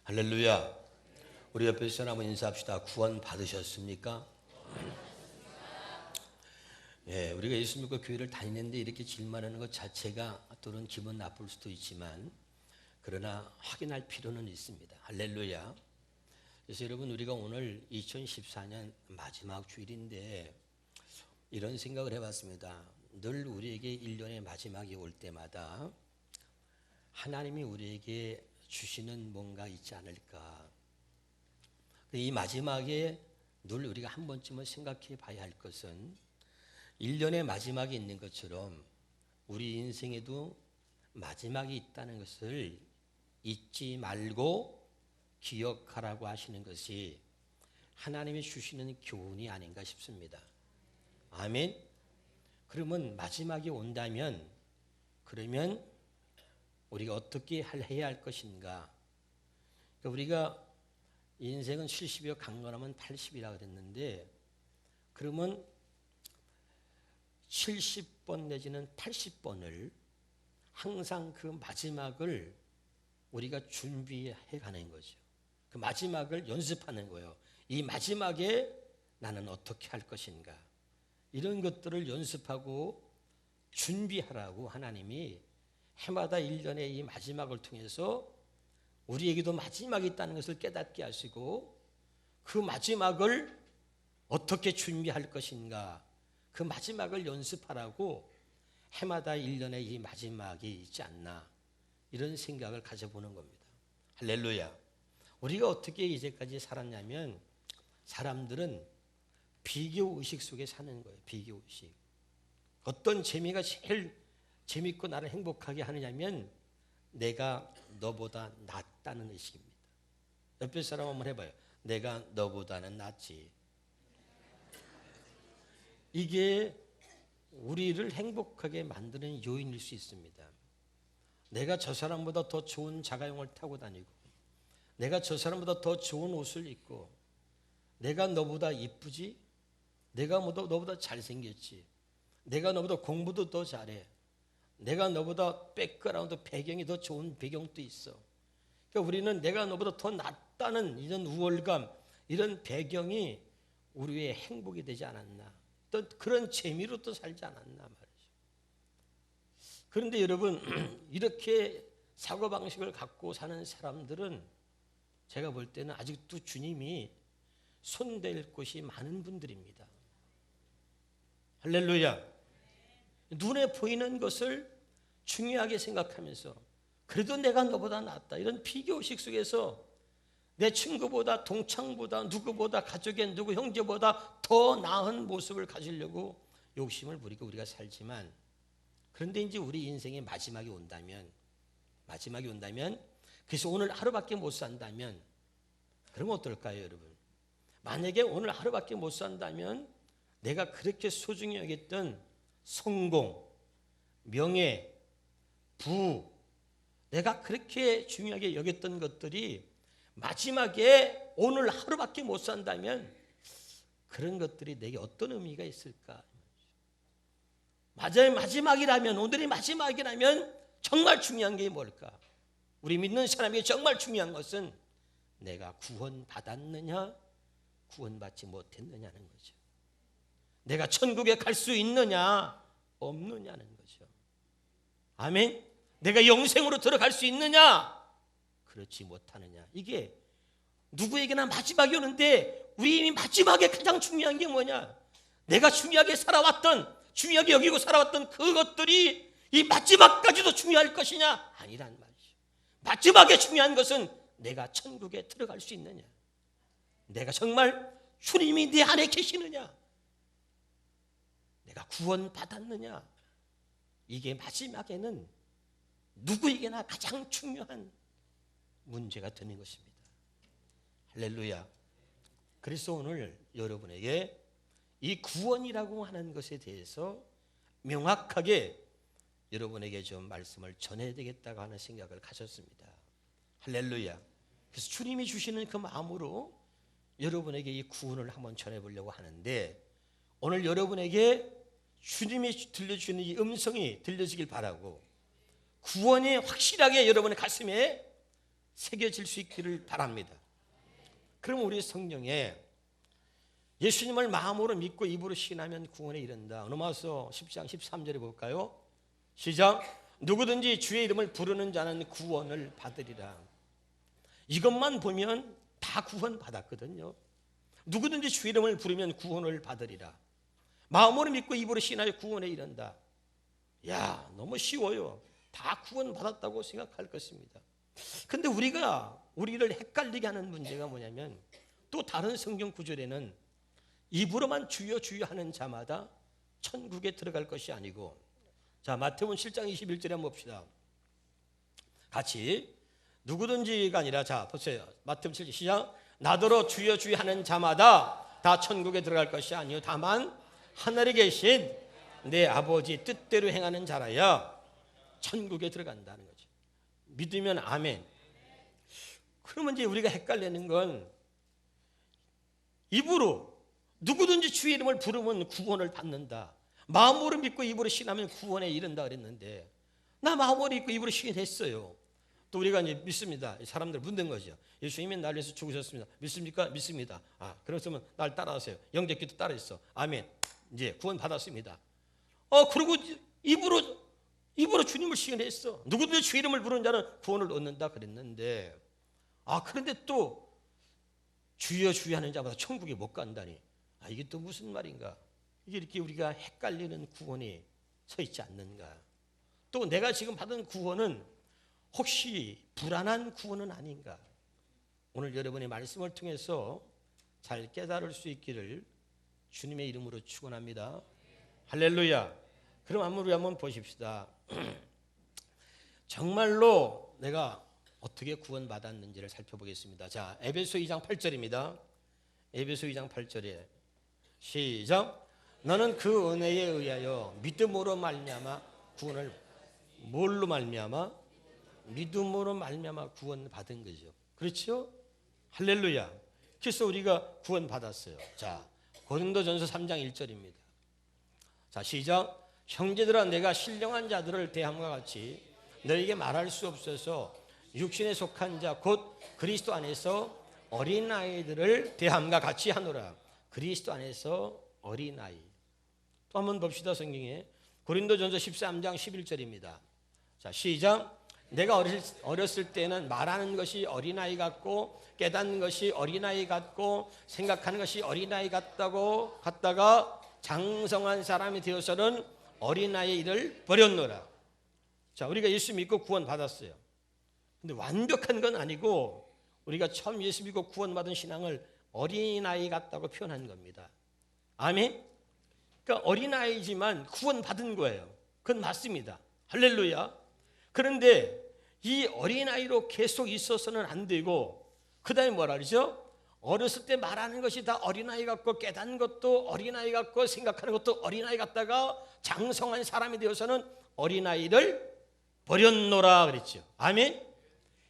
할렐루야. 우리 옆에서 한번 인사합시다. 구원 받으셨습니까? 예, 우리가 예수 믿고 교회를 다니는데 이렇게 질문하는 것 자체가 또는 기분 나쁠 수도 있지만 그러나 확인할 필요는 있습니다. 할렐루야. 그래서 여러분, 우리가 오늘 2014년 마지막 주일인데 이런 생각을 해봤습니다. 늘 우리에게 1년의 마지막이 올 때마다 하나님이 우리에게 주시는 뭔가 있지 않을까. 이 마지막에 늘 우리가 한 번쯤은 생각해 봐야 할 것은 1년의 마지막이 있는 것처럼 우리 인생에도 마지막이 있다는 것을 잊지 말고 기억하라고 하시는 것이 하나님이 주시는 교훈이 아닌가 싶습니다. 아멘. 그러면 마지막이 온다면 그러면 우리가 어떻게 해야 할 것인가? 그러니까 우리가 인생은 70이요 강건하면 80이라 그랬는데 그러면 70번 내지는 80번을 항상 그 마지막을 우리가 준비해 가는 거죠. 그 마지막을 연습하는 거예요. 이 마지막에 나는 어떻게 할 것인가? 이런 것들을 연습하고 준비하라고 하나님이 해마다 1년의 이 마지막을 통해서 우리에게도 마지막이 있다는 것을 깨닫게 하시고 그 마지막을 어떻게 준비할 것인가? 그 마지막을 연습하라고 해마다 1년의 이 마지막이 있지 않나 이런 생각을 가져보는 겁니다. 할렐루야. 우리가 어떻게 이제까지 살았냐면 사람들은 비교의식 속에 사는 거예요. 비교의식. 어떤 재미가 제일 재밌고 나를 행복하게 하느냐면 내가 너보다 낫다는 의식입니다. 옆에 사람 한번 해봐요. 내가 너보다는 낫지. 이게 우리를 행복하게 만드는 요인일 수 있습니다. 내가 저 사람보다 더 좋은 자가용을 타고 다니고 내가 저 사람보다 더 좋은 옷을 입고 내가 너보다 이쁘지? 내가 너보다 잘생겼지? 내가 너보다 공부도 더 잘해. 내가 너보다 백그라운드 배경이 더 좋은 배경도 있어. 그러니까 우리는 내가 너보다 더 낫다는 이런 우월감, 이런 배경이 우리의 행복이 되지 않았나. 또 그런 재미로 또 살지 않았나 말이죠. 그런데 여러분 이렇게 사고방식을 갖고 사는 사람들은 제가 볼 때는 아직도 주님이 손댈 곳이 많은 분들입니다. 할렐루야. 눈에 보이는 것을 중요하게 생각하면서 그래도 내가 너보다 낫다 이런 비교의식 속에서 내 친구보다 동창보다 누구보다 가족의 누구 형제보다 더 나은 모습을 가지려고 욕심을 부리고 우리가 살지만 그런데 이제 우리 인생의 마지막이 온다면 그래서 오늘 하루밖에 못 산다면 그러면 어떨까요 여러분? 만약에 오늘 하루밖에 못 산다면 내가 그렇게 소중히 여겼던 성공, 명예, 부 내가 그렇게 중요하게 여겼던 것들이 마지막에 오늘 하루밖에 못 산다면 그런 것들이 내게 어떤 의미가 있을까? 맞아요. 마지막이라면 오늘이 마지막이라면 정말 중요한 게 뭘까? 우리 믿는 사람에게 정말 중요한 것은 내가 구원받았느냐 구원받지 못했느냐는 거죠. 내가 천국에 갈 수 있느냐 없느냐는 거죠. 아멘. 내가 영생으로 들어갈 수 있느냐 그렇지 못하느냐. 이게 누구에게나 마지막이 오는데 우리 마지막에 가장 중요한 게 뭐냐? 내가 중요하게 살아왔던 중요하게 여기고 살아왔던 그것들이 이 마지막까지도 중요할 것이냐? 아니란 말이죠. 마지막에 중요한 것은 내가 천국에 들어갈 수 있느냐, 내가 정말 주님이 내 안에 계시느냐, 내가 구원받았느냐. 이게 마지막에는 누구에게나 가장 중요한 문제가 되는 것입니다. 할렐루야. 그래서 오늘 여러분에게 이 구원이라고 하는 것에 대해서 명확하게 여러분에게 좀 말씀을 전해야 되겠다고 하는 생각을 가졌습니다. 할렐루야. 그래서 주님이 주시는 그 마음으로 여러분에게 이 구원을 한번 전해보려고 하는데 오늘 여러분에게 주님이 들려주시는 이 음성이 들려지길 바라고 구원이 확실하게 여러분의 가슴에 새겨질 수 있기를 바랍니다. 그럼 우리 성경에 예수님을 마음으로 믿고 입으로 시인하면 구원에 이른다. 로마서 10장 13절에 볼까요? 시작. 누구든지 주의 이름을 부르는 자는 구원을 받으리라. 이것만 보면 다 구원 받았거든요. 누구든지 주의 이름을 부르면 구원을 받으리라. 마음으로 믿고 입으로 시인하여 구원에 이른다. 야, 너무 쉬워요. 다 구원 받았다고 생각할 것입니다. 근데 우리를 헷갈리게 하는 문제가 뭐냐면, 또 다른 성경 구절에는 입으로만 주여 주여 하는 자마다 천국에 들어갈 것이 아니고, 자, 마태복음 7장 21절에 한번 봅시다. 같이. 누구든지가 아니라, 자 보세요. 마태복음 7장 시작. 나더러 주여 주여 하는 자마다 다 천국에 들어갈 것이 아니요 다만 하늘에 계신 내 아버지 뜻대로 행하는 자라야 천국에 들어간다는 거죠. 믿으면 아멘. 그러면 이제 우리가 헷갈리는 건, 입으로 누구든지 주의 이름을 부르면 구원을 받는다, 마음으로 믿고 입으로 신하면 구원에 이른다 그랬는데, 나 마음으로 믿고 입으로 신했어요. 또 우리가 이제 믿습니다. 사람들 묻는 거죠. 예수님이 날 위해서 죽으셨습니다. 믿습니까? 믿습니다. 그렇으면 날 따라하세요. 영접기도 따라했어. 아멘. 이제 구원 받았습니다. 그리고 입으로 주님을 시인했어. 누구든지 주 이름을 부르는 자는 구원을 얻는다 그랬는데, 그런데 또 주여 주여 하는 자마다 천국에 못 간다니, 이게 또 무슨 말인가? 이게 이렇게 우리가 헷갈리는 구원이 서 있지 않는가? 또 내가 지금 받은 구원은 혹시 불안한 구원은 아닌가? 오늘 여러분의 말씀을 통해서 잘 깨달을 수 있기를 주님의 이름으로 축원합니다. 할렐루야. 그럼 우리 한번 보십시다. 정말로 내가 어떻게 구원받았는지를 살펴보겠습니다. 자, 에베소 2장 8절입니다. 에베소 2장 8절에 시작. 너는 그 은혜에 의하여 믿음으로 말미암아 구원을, 뭘로 말미암아? 믿음으로 말미암아 구원받은 거죠. 그렇죠? 할렐루야. 그래서 우리가 구원받았어요. 자, 고린도전서 3장 1절입니다. 자, 시작. 형제들아, 내가 신령한 자들을 대함과 같이 너에게 말할 수 없어서 육신에 속한 자 곧 그리스도 안에서 어린아이들을 대함과 같이 하노라. 그리스도 안에서 어린아이. 또 한번 봅시다. 성경에 고린도전서 13장 11절입니다. 자, 시작. 내가 어렸을 때는 말하는 것이 어린아이 같고 깨닫는 것이 어린아이 같고 생각하는 것이 어린아이 같다가 장성한 사람이 되어서는 어린아이의 일을 버렸노라. 자, 우리가 예수 믿고 구원 받았어요. 근데 완벽한 건 아니고, 우리가 처음 예수 믿고 구원받은 신앙을 어린아이 같다고 표현한 겁니다. 아멘. 그러니까 어린아이지만 구원받은 거예요. 그건 맞습니다. 할렐루야. 그런데 이 어린아이로 계속 있어서는 안 되고, 그 다음에 뭐라 그러죠? 어렸을 때 말하는 것이 다 어린아이 같고 깨닫는 것도 어린아이 같고 생각하는 것도 어린아이 같다가 장성한 사람이 되어서는 어린아이를 버렸노라 그랬죠. 아멘.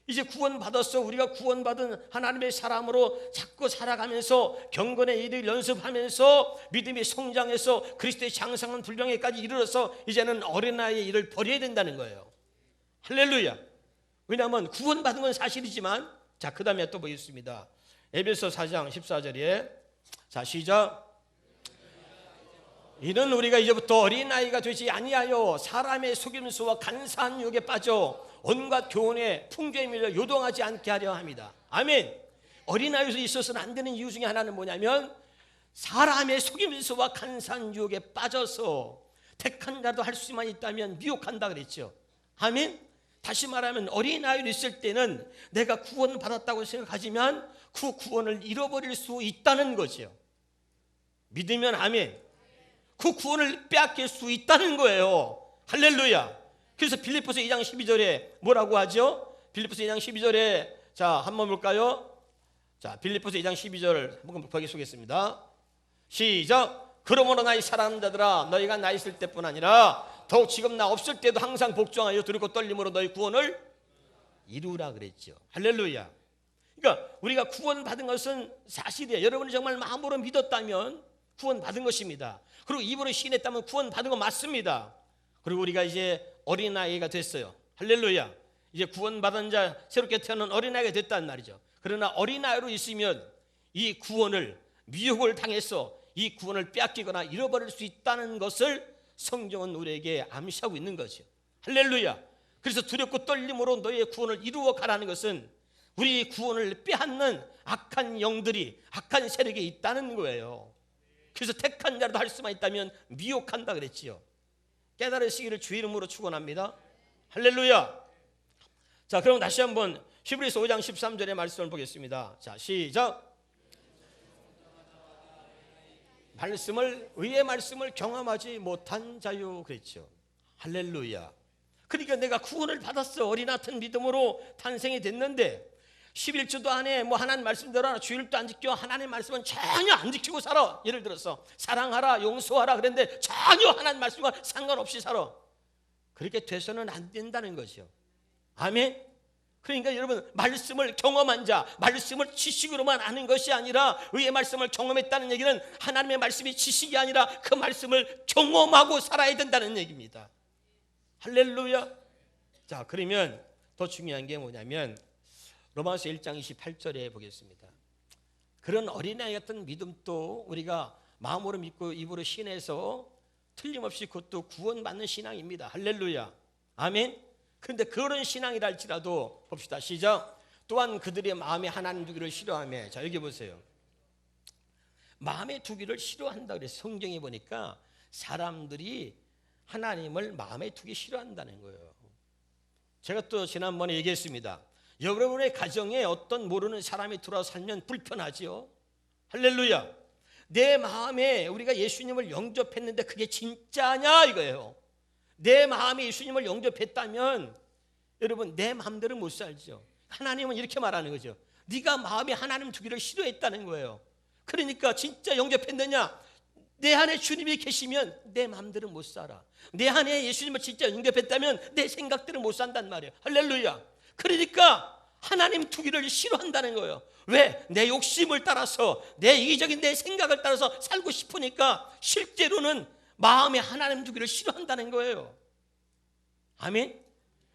이제 구원받았어. 우리가 구원받은 하나님의 사람으로 자꾸 살아가면서 경건의 일을 연습하면서 믿음이 성장해서 그리스도의 장성한 분량에까지 이르러서 이제는 어린아이의 일을 버려야 된다는 거예요. 할렐루야. 왜냐하면 구원받은 건 사실이지만, 자, 그 다음에 또 보겠습니다. 에베소 4장 14절에 자, 시작. 이는 우리가 이제부터 어린아이가 되지 아니하여 사람의 속임수와 간사한 유혹에 빠져 온갖 교훈의 풍조에 밀려 요동하지 않게 하려 합니다. 아멘. 어린아이에서 있어서는 안 되는 이유 중에 하나는 뭐냐면, 사람의 속임수와 간사한 유혹에 빠져서 택한 자도 할 수만 있다면 미혹한다 그랬죠. 아멘. 다시 말하면 어린아이로 있을 때는 내가 구원받았다고 생각하지만 그 구원을 잃어버릴 수 있다는 거죠. 믿으면 아멘. 그 구원을 빼앗길 수 있다는 거예요. 할렐루야. 그래서 빌립보서 2장 12절에 뭐라고 하죠? 빌립보서 2장 12절에 자, 한번 볼까요? 자, 빌립보서 2장 12절 한번 보겠습니다. 시작. 그러므로 나의 사랑하는 자들아, 너희가 나 있을 때뿐 아니라 더욱 지금 나 없을 때도 항상 복종하여 두렵고 떨림으로 너희 구원을 이루라 그랬죠. 할렐루야. 그러니까 우리가 구원받은 것은 사실이에요. 여러분이 정말 마음으로 믿었다면 구원받은 것입니다. 그리고 입으로 시인했다면 구원받은 거 맞습니다. 그리고 우리가 이제 어린아이가 됐어요. 할렐루야. 이제 구원받은 자, 새롭게 태어난 어린아이가 됐단 말이죠. 그러나 어린아이로 있으면 이 구원을, 미혹을 당해서 이 구원을 빼앗기거나 잃어버릴 수 있다는 것을 성경은 우리에게 암시하고 있는 거죠. 할렐루야. 그래서 두렵고 떨림으로 너희의 구원을 이루어 가라는 것은 우리 구원을 빼앗는 악한 영들이, 악한 세력이 있다는 거예요. 그래서 택한 자라도 할 수만 있다면 미혹한다 그랬지요. 깨달으시기를 주의 이름으로 축원합니다. 할렐루야. 자, 그럼 다시 한번 히브리서 5장 13절의 말씀을 보겠습니다. 자, 시작. 의의 말씀을 경험하지 못한 자요 그랬죠. 할렐루야. 그러니까 내가 구원을 받았어. 어린 같은 믿음으로 탄생이 됐는데 11주도 안에 하나님 말씀대로 하나, 주일도 안 지켜 하나님 말씀은 전혀 안 지키고 살아. 예를 들어서 사랑하라, 용서하라 그랬는데 전혀 하나님 말씀과 상관없이 살아. 그렇게 돼서는 안 된다는 거죠. 아멘. 그러니까 여러분, 말씀을 경험한 자, 말씀을 지식으로만 아는 것이 아니라, 의의 말씀을 경험했다는 얘기는 하나님의 말씀이 지식이 아니라 그 말씀을 경험하고 살아야 된다는 얘기입니다. 할렐루야. 자, 그러면 더 중요한 게 뭐냐면 로마서 1장 28절에 보겠습니다. 그런 어린아이 같은 믿음도 우리가 마음으로 믿고 입으로 신해서 틀림없이 그것도 구원받는 신앙입니다. 할렐루야. 아멘. 그런데 그런 신앙이라 할지라도 봅시다. 시작. 또한 그들의 마음에 하나님 두기를 싫어하며. 자, 여기 보세요. 마음에 두기를 싫어한다 그래서 성경에 보니까 사람들이 하나님을 마음에 두기 싫어한다는 거예요. 제가 또 지난번에 얘기했습니다. 여러분의 가정에 어떤 모르는 사람이 들어와 살면 불편하지요. 할렐루야. 내 마음에 우리가 예수님을 영접했는데 그게 진짜냐 이거예요. 내 마음에 예수님을 영접했다면 여러분 내 마음대로 못 살죠. 하나님은 이렇게 말하는 거죠. 네가 마음에 하나님 두기를 싫어했다는 거예요. 그러니까 진짜 영접했느냐? 내 안에 주님이 계시면 내 마음대로 못 살아. 내 안에 예수님을 진짜 영접했다면 내 생각대로 못 산단 말이에요. 할렐루야. 그러니까 하나님 두기를 싫어한다는 거예요. 왜? 내 욕심을 따라서, 내 이기적인 내 생각을 따라서 살고 싶으니까 실제로는 마음에 하나님 두기를 싫어한다는 거예요. 아멘.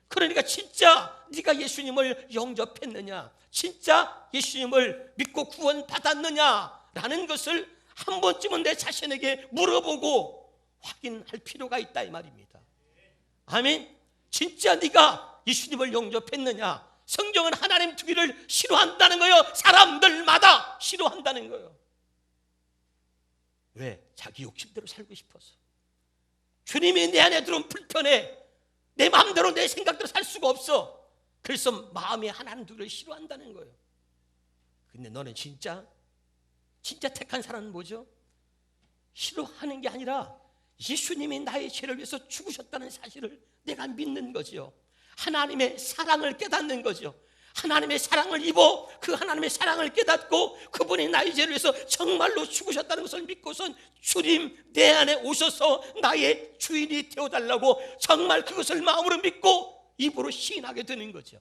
그러니까 진짜 네가 예수님을 영접했느냐, 진짜 예수님을 믿고 구원받았느냐라는 것을 한 번쯤은 내 자신에게 물어보고 확인할 필요가 있다 이 말입니다. 아멘. 진짜 네가 예수님을 영접했느냐. 성경은 하나님 두기를 싫어한다는 거예요. 사람들마다 싫어한다는 거예요. 왜? 자기 욕심대로 살고 싶어서. 주님이 내 안에 들어오면 불편해. 내 마음대로 내 생각대로 살 수가 없어. 그래서 마음에 하나님 두기를 싫어한다는 거예요. 근데 너는 진짜 택한 사람은 뭐죠? 싫어하는 게 아니라 예수님이 나의 죄를 위해서 죽으셨다는 사실을 내가 믿는 거죠. 하나님의 사랑을 깨닫는 거죠. 하나님의 사랑을 입어 그 하나님의 사랑을 깨닫고 그분이 나의 죄를 위해서 정말로 죽으셨다는 것을 믿고선 주님 내 안에 오셔서 나의 주인이 되어달라고 정말 그것을 마음으로 믿고 입으로 시인하게 되는 거죠.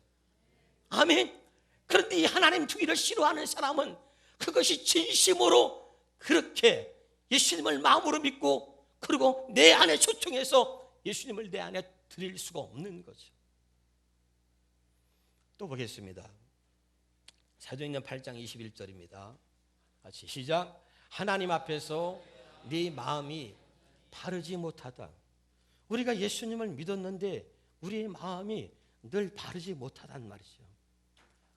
아멘. 그런데 이 하나님 두기를 싫어하는 사람은 그것이 진심으로 그렇게 예수님을 마음으로 믿고 그리고 내 안에 초청해서 예수님을 내 안에 드릴 수가 없는 거죠. 또 보겠습니다. 사도행전 8장 21절입니다. 같이 시작. 하나님 앞에서 네 마음이 바르지 못하다. 우리가 예수님을 믿었는데 우리의 마음이 늘 바르지 못하단 말이죠.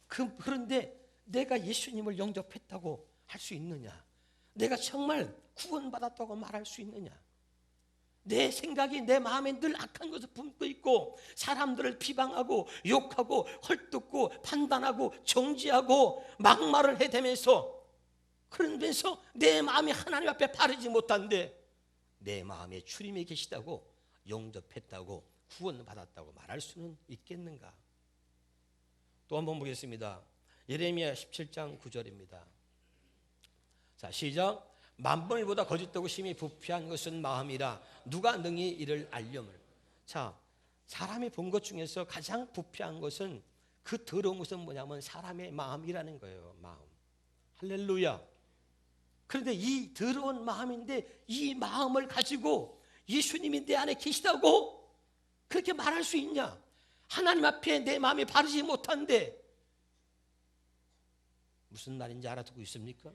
그런데 내가 예수님을 영접했다고 할 수 있느냐? 내가 정말 구원받았다고 말할 수 있느냐? 내 생각이 내 마음에 늘 악한 것을 품고 있고 사람들을 비방하고 욕하고 헐뜯고 판단하고 정죄하고 막말을 해대면서 그러면서 내 마음이 하나님 앞에 바르지 못한데 내 마음에 주님이 계시다고 영접했다고 구원받았다고 말할 수는 있겠는가? 또 한번 보겠습니다. 예레미야 17장 9절입니다. 자, 시작. 만번일보다 거짓되고 심히 부패한 것은 마음이라 누가 능히 이를 알려물. 자, 사람이 본 것 중에서 가장 부패한 것은 그 더러운 것은 뭐냐면 사람의 마음이라는 거예요. 마음. 할렐루야. 그런데 이 더러운 마음인데 이 마음을 가지고 예수님이 내 안에 계시다고 그렇게 말할 수 있냐? 하나님 앞에 내 마음이 바르지 못한데 무슨 말인지 알아듣고 있습니까?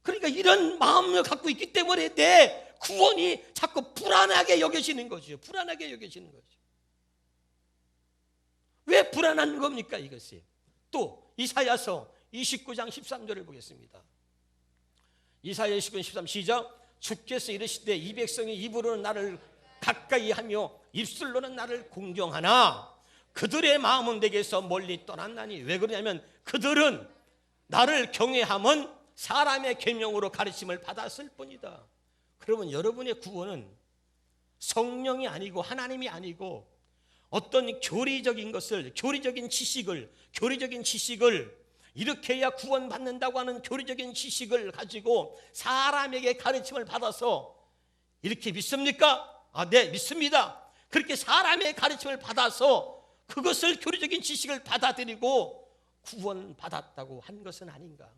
그러니까 이런 마음을 갖고 있기 때문에 내 구원이 자꾸 불안하게 여겨지는 거죠. 불안하게 여겨지는 거죠. 왜 불안한 겁니까 이것이? 또 이사야서 29장 13절을 보겠습니다. 이사야 29장 13 시작. 주께서 이르시되 이 백성이 입으로는 나를 가까이 하며 입술로는 나를 공경하나 그들의 마음은 내게서 멀리 떠났나니. 왜 그러냐면 그들은 나를 경외함은 사람의 계명으로 가르침을 받았을 뿐이다. 그러면 여러분의 구원은 성령이 아니고 하나님이 아니고 어떤 교리적인 것을, 교리적인 지식을 이렇게 해야 구원받는다고 하는 교리적인 지식을 가지고 사람에게 가르침을 받아서 이렇게 믿습니까? 네, 믿습니다. 그렇게 사람의 가르침을 받아서 그것을 교리적인 지식을 받아들이고 구원받았다고 한 것은 아닌가?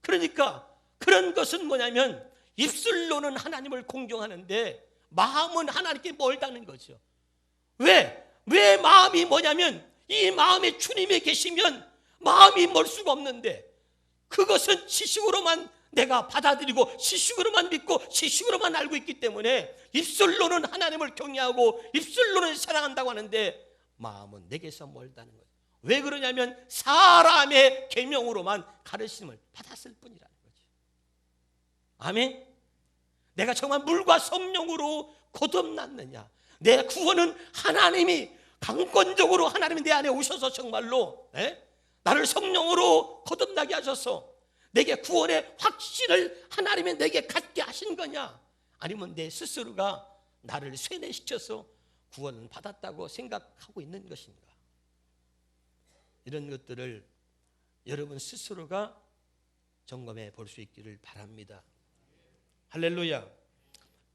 그러니까 그런 것은 뭐냐면 입술로는 하나님을 공경하는데 마음은 하나님께 멀다는 거죠. 왜 마음이 뭐냐면 이 마음에 주님이 계시면 마음이 멀 수가 없는데 그것은 지식으로만 내가 받아들이고 지식으로만 믿고 지식으로만 알고 있기 때문에 입술로는 하나님을 경외하고 입술로는 사랑한다고 하는데 마음은 내게서 멀다는 거예요. 왜 그러냐면 사람의 계명으로만 가르침을 받았을 뿐이라는 거죠. 아멘. 내가 정말 물과 성령으로 거듭났느냐? 내 구원은 하나님이 강권적으로 하나님이 내 안에 오셔서 정말로 나를 성령으로 거듭나게 하셔서 내게 구원의 확신을 하나님이 내게 갖게 하신 거냐? 아니면 내 스스로가 나를 쇠뇌시켜서 구원을 받았다고 생각하고 있는 것인가? 이런 것들을 여러분 스스로가 점검해 볼 수 있기를 바랍니다. 할렐루야.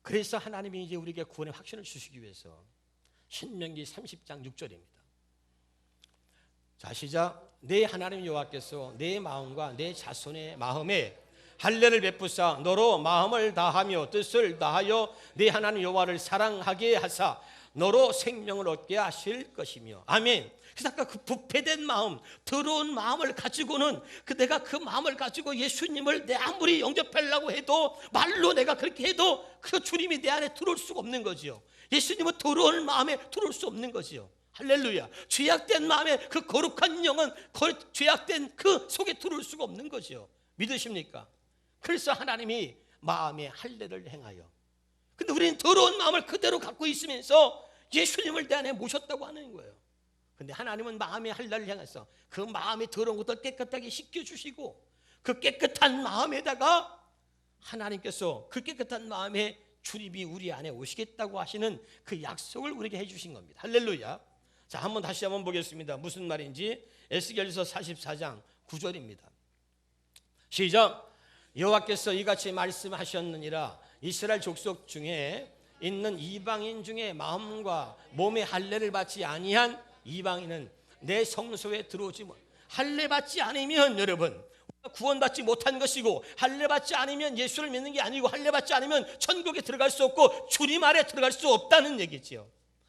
그래서 하나님이 이제 우리에게 구원의 확신을 주시기 위해서 신명기 30장 6절입니다. 자, 시작. 내 하나님 여호와께서 내 마음과 내 자손의 마음에 할례를 베푸사 너로 마음을 다하며 뜻을 다하여 내 하나님 여호와를 사랑하게 하사 너로 생명을 얻게 하실 것이며. 아멘. 그래서 아까 그 부패된 마음, 더러운 마음을 가지고는 내가 그 마음을 가지고 예수님을 내 아무리 영접하려고 해도 말로 내가 그렇게 해도 그 주님이 내 안에 들어올 수가 없는 거죠. 예수님은 더러운 마음에 들어올 수 없는 거죠. 할렐루야. 죄악된 마음에 그 거룩한 영은 죄악된 그 속에 들어올 수가 없는 거죠. 믿으십니까? 그래서 하나님이 마음에 할례를 행하여. 근데 우리는 더러운 마음을 그대로 갖고 있으면서 예수님을 내 안에 모셨다고 하는 거예요. 근데 하나님은 마음의 할례를 향해서 그 마음의 더러운 것들 깨끗하게 씻겨주시고 그 깨끗한 마음에다가 하나님께서 그 깨끗한 마음에 주님이 우리 안에 오시겠다고 하시는 그 약속을 우리에게 해주신 겁니다. 할렐루야. 자, 다시 한번 보겠습니다. 무슨 말인지. 에스겔서 44장 9절입니다. 시작. 여호와께서 이같이 말씀하셨느니라. 이스라엘 족속 중에 있는 이방인 중에 마음과 몸의 할례를 받지 아니한 이방인은 내 성소에 들어오지 못. 할례 받지 않으면 여러분 구원받지 못한 것이고, 할례 받지 않으면 예수를 믿는 게 아니고, 할례 받지 않으면 천국에 들어갈 수 없고 주님 아래 들어갈 수 없다는 얘기지요.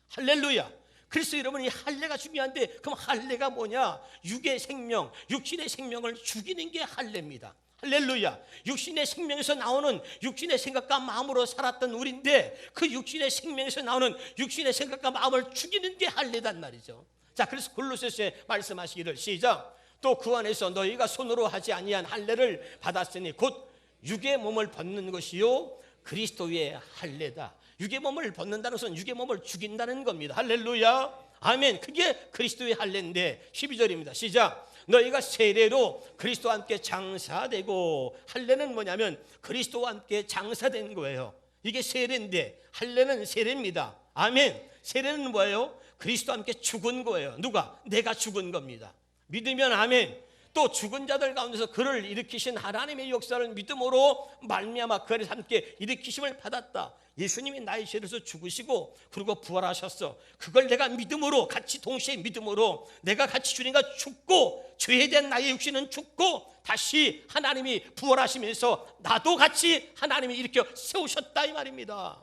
할렐루야. 그래서 여러분 이 할례가 중요한데, 그럼 할례가 뭐냐? 육의 생명, 육신의 생명을 죽이는 게 할례입니다. 할렐루야. 육신의 생명에서 나오는 육신의 생각과 마음으로 살았던 우리인데 그 육신의 생명에서 나오는 육신의 생각과 마음을 죽이는 게 할례단 말이죠. 자, 그래서 골로새서에 말씀하시기를 시작. 또 그 안에서 너희가 손으로 하지 아니한 할례를 받았으니 곧 육의 몸을 벗는 것이요 그리스도의 할례다. 육의 몸을 벗는다는 것은 육의 몸을 죽인다는 겁니다. 할렐루야. 아멘. 그게 그리스도의 할례인데 12절입니다. 시작. 너희가 세례로 그리스도와 함께 장사되고. 할례는 뭐냐면 그리스도와 함께 장사된 거예요. 이게 세례인데 할례는 세례입니다. 아멘. 세례는 뭐예요? 그리스도와 함께 죽은 거예요. 누가? 내가 죽은 겁니다. 믿으면 아멘. 또 죽은 자들 가운데서 그를 일으키신 하나님의 역사를 믿음으로 말미암아 그 안에서 함께 일으키심을 받았다. 예수님이 나의 죄로서 죽으시고 그리고 부활하셨어. 그걸 내가 믿음으로, 같이 동시에 믿음으로 내가 같이 주님과 죽고, 죄에 대한 나의 육신은 죽고 다시 하나님이 부활하시면서 나도 같이 하나님이 일으켜 세우셨다 이 말입니다.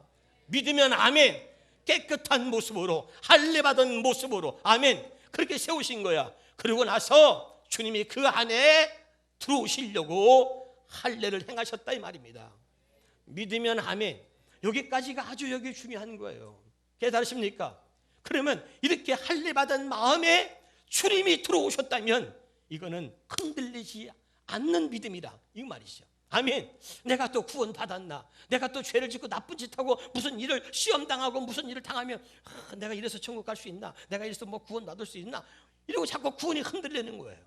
믿으면 아멘. 깨끗한 모습으로, 할례받은 모습으로, 아멘, 그렇게 세우신 거야. 그러고 나서 주님이 그 안에 들어오시려고 할례를 행하셨다 이 말입니다. 믿으면 아멘. 여기까지가 아주 여기 중요한 거예요. 깨달으십니까? 그러면 이렇게 할례받은 마음에 주님이 들어오셨다면 이거는 흔들리지 않는 믿음이라 이 말이죠. 아멘. 내가 또 구원 받았나? 내가 또 죄를 짓고 나쁜 짓 하고 무슨 일을 시험 당하고 무슨 일을 당하면 내가 이래서 천국 갈 수 있나? 내가 이래서 뭐 구원 받을 수 있나? 이러고 자꾸 구원이 흔들리는 거예요.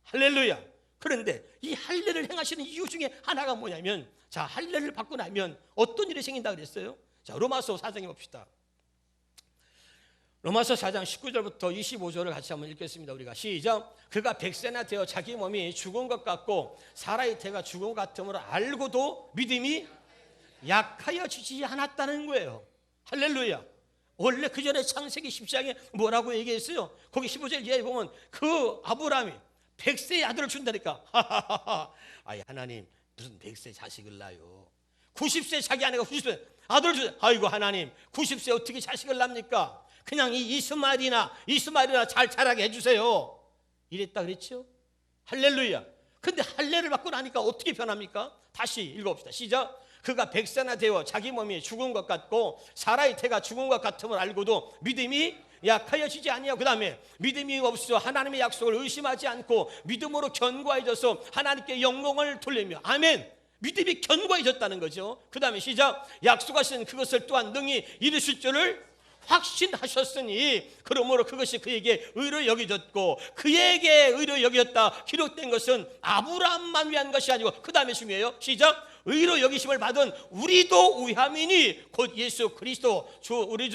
할렐루야. 그런데 이 할례를 행하시는 이유 중에 하나가 뭐냐면, 자, 할례를 받고 나면 어떤 일이 생긴다 그랬어요? 자, 로마서 4장에 봅시다. 로마서 4장 19절부터 25절을 같이 한번 읽겠습니다. 우리가 시작. 그가 백세나 되어 자기 몸이 죽은 것 같고 사라의 태가 죽은 것 같음을 알고도 믿음이 약하여지지 않았다는 거예요. 할렐루야. 원래 그 전에 창세기 10장에 뭐라고 얘기했어요? 거기 15절 이하에 보면 그 아브라함이 100세의 아들을 준다니까. 아이, 하나님 무슨 100세 자식을 낳아요? 90세 자기 아내가 90세 아들을 주세요. 아이고 하나님 90세 어떻게 자식을 낳습니까? 그냥 이 이스마엘이나 잘 자라게 해주세요. 이랬다 그랬죠? 할렐루야. 근데 할례를 받고 나니까 어떻게 변합니까? 다시 읽어봅시다. 시작. 그가 백세나 되어 자기 몸이 죽은 것 같고 사라의 태가 죽은 것 같음을 알고도 믿음이 약하여지지 아니하고, 그 다음에 믿음이 없어 하나님의 약속을 의심하지 않고 믿음으로 견고해져서 하나님께 영광을 돌리며, 아멘. 믿음이 견고해졌다는 거죠. 그 다음에 시작. 약속하신 그것을 또한 능히 이루실 줄을 확신하셨으니 그러므로 그것이 그에게 의로 여겨졌고 그에게 의로 여겨졌다 기록된 것은 아브라함만 위한 것이 아니고, 그 다음에 중요해요. 시작. 의로 여기심을 받은 우리도 위함이니 곧 예수 그리스도 우리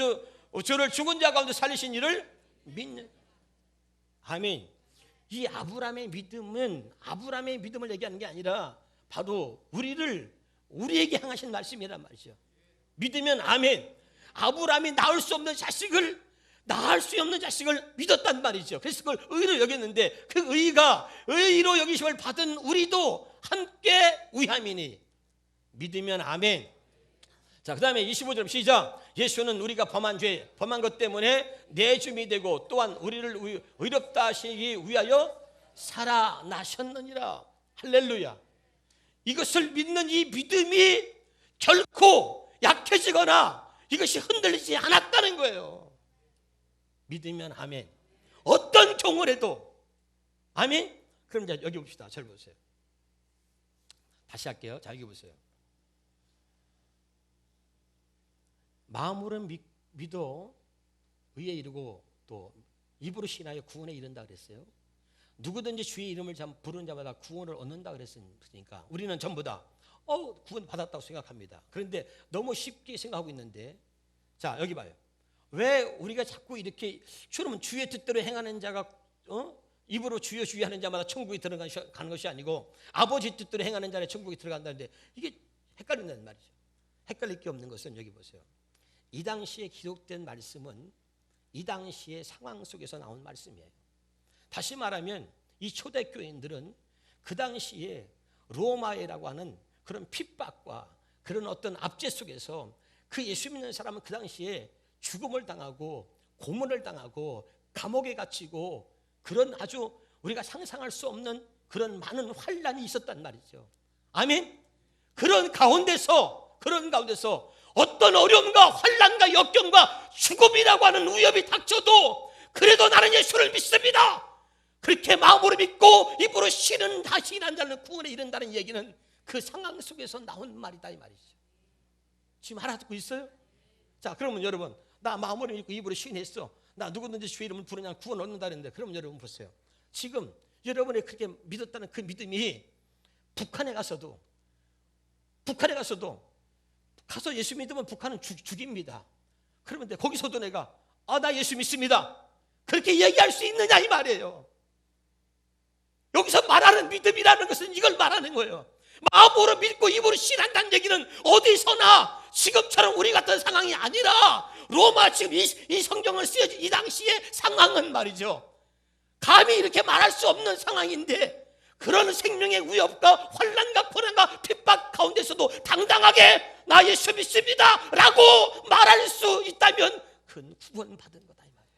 주를 죽은 자 가운데 살리신 이를 믿는. 아멘. 이 아브라함의 믿음을 얘기하는 게 아니라 바로 우리에게 향하신 말씀이란 말이죠. 믿으면 아멘. 아브라함이 낳을 수 없는 자식을 믿었단 말이죠. 그래서 그걸 의로 여겼는데 그 의가 의로 여기심을 받은 우리도 함께 위함이니 믿으면 아멘. 자, 그 다음에 25절 시작. 예수는 우리가 범한 것 때문에 내줌이 되고 또한 우리를 의롭다 하시기 위하여 살아나셨느니라. 할렐루야. 이것을 믿는 이 믿음이 결코 약해지거나 이것이 흔들리지 않았다는 거예요. 믿으면 아멘. 어떤 경우라도 아멘. 그럼 이제 여기 봅시다. 잘 보세요. 다시 할게요. 자, 여기 보세요. 마음으로 믿어 의에 이르고 또 입으로 신하여 구원에 이른다 그랬어요. 누구든지 주의 이름을 부르는 자마다 구원을 얻는다 그랬으니까 우리는 전부 다 구원 받았다고 생각합니다. 그런데 너무 쉽게 생각하고 있는데, 자, 여기 봐요. 왜 우리가 자꾸 이렇게 주는 주의 뜻대로 행하는 자가 입으로 주여 주여 하는 자마다 천국에 들어가는 것이 아니고 아버지 뜻대로 행하는 자는 천국에 들어간다는데 이게 헷갈린다는 말이죠. 헷갈릴 게 없는 것은 여기 보세요. 이 당시에 기록된 말씀은 이 당시의 상황 속에서 나온 말씀이에요. 다시 말하면 이 초대교인들은 그 당시에 로마에라고 하는 그런 핍박과 그런 어떤 압제 속에서 그 예수 믿는 사람은 그 당시에 죽음을 당하고 고문을 당하고 감옥에 갇히고 그런 아주 우리가 상상할 수 없는 그런 많은 환난이 있었단 말이죠. 아멘. 그런 가운데서 어떤 어려움과 환난과 역경과 죽음이라고 하는 위협이 닥쳐도 그래도 나는 예수를 믿습니다. 그렇게 마음으로 믿고 입으로 신은 다시 일한 자는 구원에 이른다는 얘기는 그 상황 속에서 나온 말이다 이 말이죠. 지금 알아듣고 있어요? 자, 그러면 여러분, 나 마음으로 믿고 입으로 신했어. 나 누구든지 주의 이름을 부르냐 구원 얻는다 그랬는데, 그러면 여러분 보세요. 지금 여러분이 그렇게 믿었다는 그 믿음이 북한에 가서도 가서 예수 믿으면 북한은 죽입니다. 그러면 거기서도 내가 나 예수 믿습니다. 그렇게 얘기할 수 있느냐 이 말이에요. 여기서 말하는 믿음이라는 것은 이걸 말하는 거예요. 마음으로 믿고 입으로 신한다는 얘기는 어디서나 지금처럼 우리 같은 상황이 아니라 로마 지금 이 성경을 쓰여진 이 당시의 상황은 말이죠. 감히 이렇게 말할 수 없는 상황인데 그런 생명의 위협과 환난과 고난과 핍박 가운데서도 당당하게 나 예수 믿습니다 라고 말할 수 있다면 그건 구원받은 거다 이 말이에요.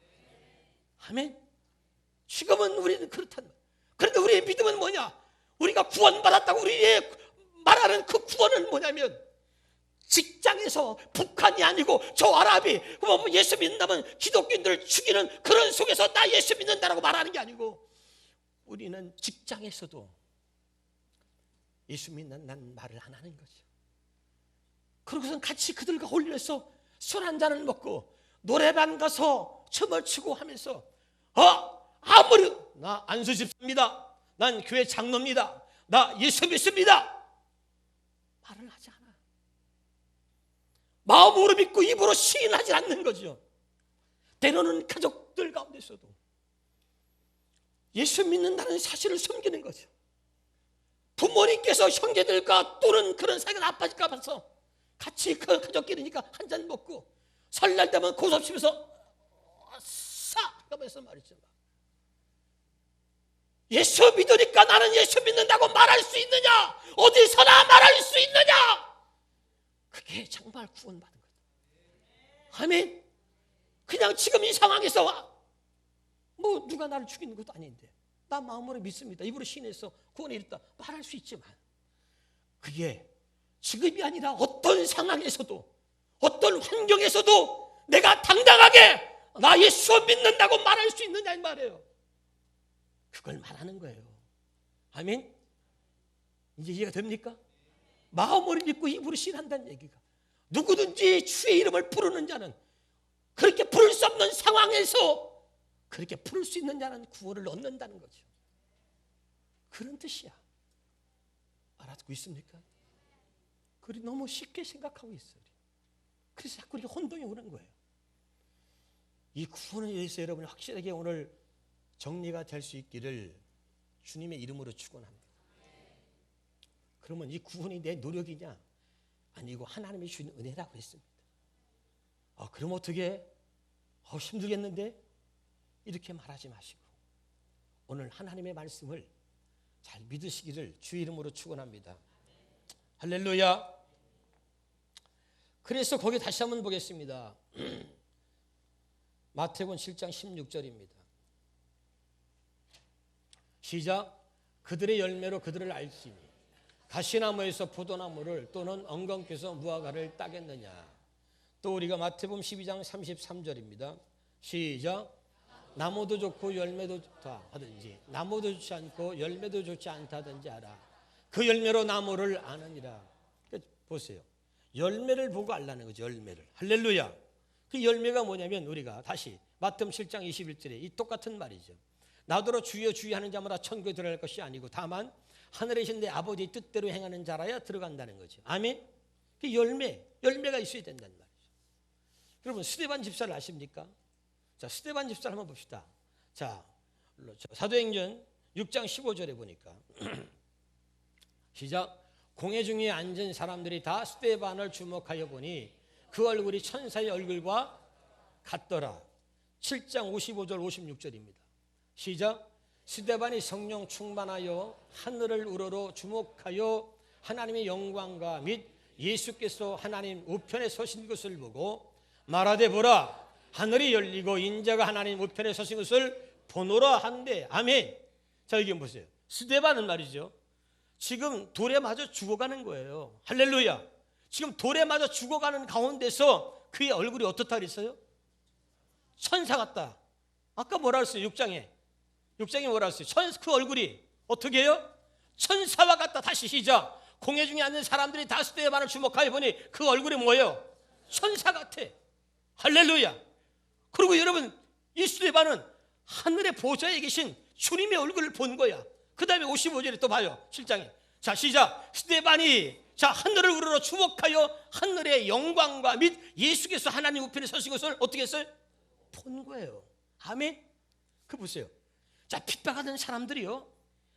아멘. 지금은 우리는 그렇단 말이에요. 그런데 우리의 믿음은 뭐냐? 우리가 구원받았다고 우리의 말하는 그 구원은 뭐냐면 직장에서 북한이 아니고 저 아랍이 예수 믿는다면 기독교인들을 죽이는 그런 속에서 나 예수 믿는다라고 말하는 게 아니고 우리는 직장에서도 예수 믿는다는 말을 안 하는 거죠. 그러고선 같이 그들과 어울려서 술 한 잔을 먹고 노래방 가서 춤을 추고 하면서 아무리 나 안수 집사입니다, 난 교회 장로입니다, 나 예수 믿습니다 말을 하지 않아. 마음으로 믿고 입으로 시인하지 않는 거죠. 때로는 가족들 가운데서도 예수 믿는다는 사실을 숨기는 거죠. 부모님께서 형제들과 또는 그런 사이가 나빠질까 봐서 같이 그 가족끼리니까 한 잔 먹고 설날 되면 고섭집에서 싸 하면서 말이죠. 예수 믿으니까 나는 예수 믿는다고 말할 수 있느냐? 어디서나 말할 수 있느냐? 그게 정말 구원받은 거다. 아멘. 그냥 지금 이 상황에서 뭐 누가 나를 죽이는 것도 아닌데 나 마음으로 믿습니다, 입으로 신해서 구원에 이르다 말할 수 있지만 그게 지금이 아니라 어떤 상황에서도 어떤 환경에서도 내가 당당하게 나 예수 믿는다고 말할 수 있느냐 이 말이에요. 그걸 말하는 거예요. 아멘. 이제 이해가 됩니까? 마음으로 믿고 입으로 신한다는 얘기가 누구든지 주의 이름을 부르는 자는 그렇게 부를 수 없는 상황에서 그렇게 부를 수 있는 자는 구원을 얻는다는 거죠. 그런 뜻이야. 알아듣고 있습니까? 그리 너무 쉽게 생각하고 있어요. 그래서 자꾸 이렇게 혼동이 오는 거예요. 이 구원에 대해서 여러분이 확실하게 오늘 정리가 될 수 있기를 주님의 이름으로 축원합니다. 그러면 이 구원이 내 노력이냐? 아니고 하나님이 주신 은혜라고 했습니다. 그럼 어떻게? 힘들겠는데? 이렇게 말하지 마시고 오늘 하나님의 말씀을 잘 믿으시기를 주의 이름으로 축원합니다. 할렐루야. 그래서 거기 다시 한번 보겠습니다. 마태복음 7장 16절입니다. 시작. 그들의 열매로 그들을 알지니 가시나무에서 포도나무를 또는 엉겅퀴에서 무화과를 따겠느냐. 또 우리가 마태복음 12장 33절입니다. 시작. 나무도 좋고 열매도 좋다 하든지 나무도 좋지 않고 열매도 좋지 않다 하든지 알아. 그 열매로 나무를 아느니라. 보세요. 열매를 보고 알라는 거죠. 열매를. 할렐루야. 그 열매가 뭐냐면 우리가 다시 마태복음 7장 21절에 이 똑같은 말이죠. 나더러 주여 주여 하는 자마다 천국에 들어갈 것이 아니고 다만 하늘에 계신 내 아버지의 뜻대로 행하는 자라야 들어간다는 거죠. 아멘. 그 열매가 있어야 된다는 말이죠. 여러분 스데반 집사를 아십니까? 자, 스데반 집사를 한번 봅시다. 자, 사도행전 6장 15절에 보니까 시작. 공회 중에 앉은 사람들이 다 스데반을 주목하여 보니 그 얼굴이 천사의 얼굴과 같더라. 7장 55절 56절입니다. 시작. 스데반이 성령 충만하여 하늘을 우러러 주목하여 하나님의 영광과 및 예수께서 하나님 우편에 서신 것을 보고 말하되 보라 하늘이 열리고 인자가 하나님 우편에 서신 것을 보노라 한대. 아멘. 자, 여기 보세요. 스데반은 말이죠. 지금 돌에 맞아 죽어가는 거예요. 할렐루야. 지금 돌에 맞아 죽어가는 가운데서 그의 얼굴이 어떻다 그랬어요? 천사 같다. 아까 뭐라 그랬어요? 6장에 뭐라 그랬어요? 그 얼굴이 어떻게 해요? 천사와 같다. 다시 시작. 공회 중에 앉는 사람들이 다 스데반을 주목하여 보니 그 얼굴이 뭐예요? 천사 같아. 할렐루야. 그리고 여러분 이 스데반은 하늘의 보좌에 계신 주님의 얼굴을 본 거야. 그 다음에 55절에 또 봐요. 7장에. 자, 시작. 스데반이 하늘을 우러러 주목하여 하늘의 영광과 및 예수께서 하나님 우편에 서신 것을 어떻게 했어요? 본 거예요. 아멘. 그 보세요. 자, 핍박하는 사람들이요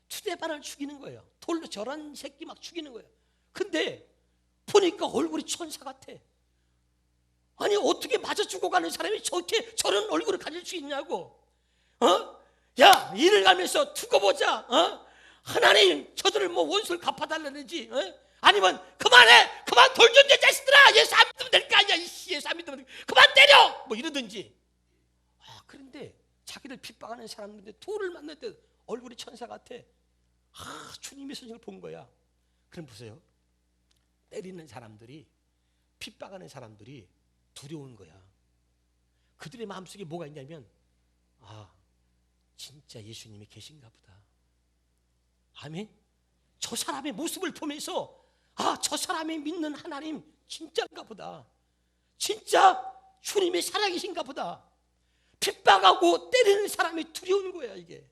스데반을 죽이는 거예요. 돌로 저런 새끼 막 죽이는 거예요. 근데 보니까 얼굴이 천사 같아. 아니 어떻게 맞아 죽어가는 사람이 저런 얼굴을 가질 수 있냐고. 야, 일을 가면서 두고 보자. 하나님 저들을 뭐 원수를 갚아달라는지, 아니면 그만 돌 좀 내 자식들아 예수 안 믿으면 될 거 아니야. 예수 안 믿으면 그만 때려 뭐 이러든지. 그런데 자기를 핍박하는 사람들인데 돌을 맞는 때 얼굴이 천사 같아. 주님의 선생을 본 거야. 그럼 보세요. 때리는 사람들이, 핍박하는 사람들이 두려운 거야. 그들의 마음속에 뭐가 있냐면 진짜 예수님이 계신가 보다. 아멘. 저 사람의 모습을 보면서 저 사람이 믿는 하나님 진짜인가 보다. 진짜 주님이 살아계신가 보다. 핍박하고 때리는 사람이 두려운 거야. 이게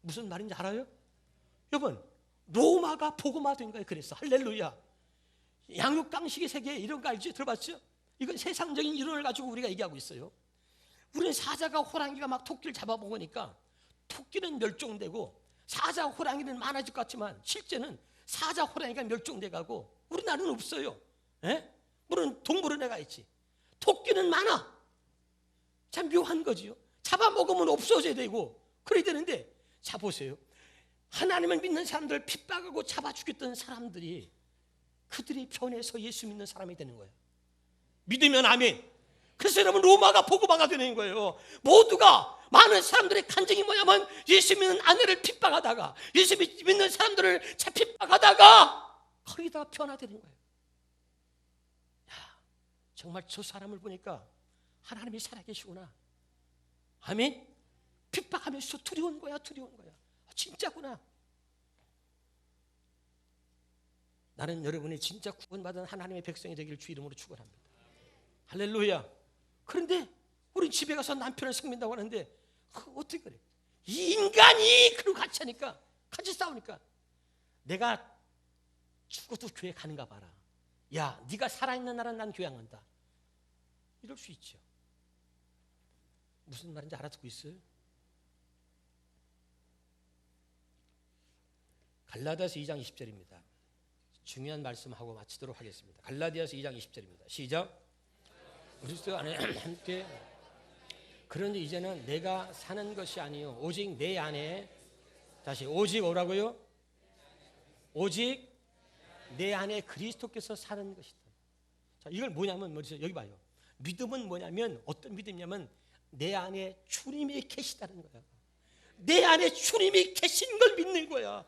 무슨 말인지 알아요? 여러분, 로마가 복음화된 거예요. 그래서 할렐루야. 양육강식의 세계 이런 거 알죠? 들어봤죠? 이건 세상적인 이론을 가지고 우리가 얘기하고 있어요. 우리는 사자가 호랑이가 막 토끼를 잡아먹으니까 토끼는 멸종되고 사자 호랑이는 많아질 것 같지만 실제는 사자 호랑이가 멸종돼가고 우리나라는 없어요. 물론 동물원에 있지. 토끼는 많아. 참 묘한 거지요. 잡아먹으면 없어져야 되고 그래야 되는데, 자 보세요. 하나님을 믿는 사람들을 핍박하고 잡아 죽였던 사람들이 그들이 변해서 예수 믿는 사람이 되는 거예요. 믿으면 아멘. 그래서 여러분, 로마가 복음화가 되는 거예요. 모두가, 많은 사람들의 간증이 뭐냐면 예수 믿는 아내를 핍박하다가, 예수 믿는 사람들을 핍박하다가 거기다가 변화되는 거예요. 정말 저 사람을 보니까 하나님이 살아계시구나. 아멘. 핍박하면서 두려운 거야. 진짜구나. 나는 여러분이 진짜 구원받은 하나님의 백성이 되기를 주 이름으로 축원합니다. 할렐루야. 그런데 우리 집에 가서 남편을 성민다고 하는데 어떻게 그래? 이 인간이 그러고 같이 하니까, 같이 싸우니까 내가 죽어도 교회 가는가 봐라. 야, 네가 살아있는 날은 난 교회 안 간다. 이럴 수 있죠. 무슨 말인지 알아듣고 있어요? 갈라디아서 2장 20절입니다. 중요한 말씀하고 마치도록 하겠습니다. 갈라디아서 2장 20절입니다. 시작. 그리스도 안에 함께, 그런데 이제는 내가 사는 것이 아니요 오직 내 안에, 다시 오직 오라고요? 오직 내 안에 그리스도께서 사는 것이다. 자, 이걸 뭐냐면 여기 봐요. 믿음은 뭐냐면, 어떤 믿음이냐면 내 안에 주님이 계시다는 거야. 내 안에 주님이 계신 걸 믿는 거야.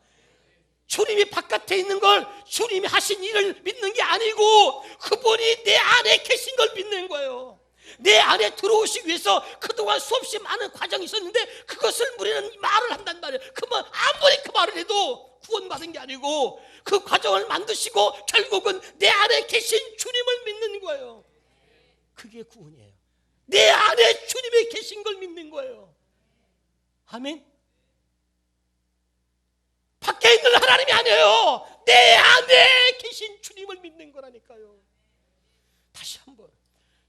주님이 바깥에 있는 걸, 주님이 하신 일을 믿는 게 아니고 그분이 내 안에 계신 걸 믿는 거예요. 내 안에 들어오시기 위해서 그동안 수없이 많은 과정이 있었는데 그것을 우리는 말을 한단 말이에요. 그러면 아무리 그 말을 해도 구원받은 게 아니고 그 과정을 만드시고 결국은 내 안에 계신 주님을 믿는 거예요. 그게 구원이에요. 내 안에 주님이 계신 걸 믿는 거예요. 아멘. 밖에 있는 하나님이 아니에요. 내 안에 계신 주님을 믿는 거라니까요. 다시 한번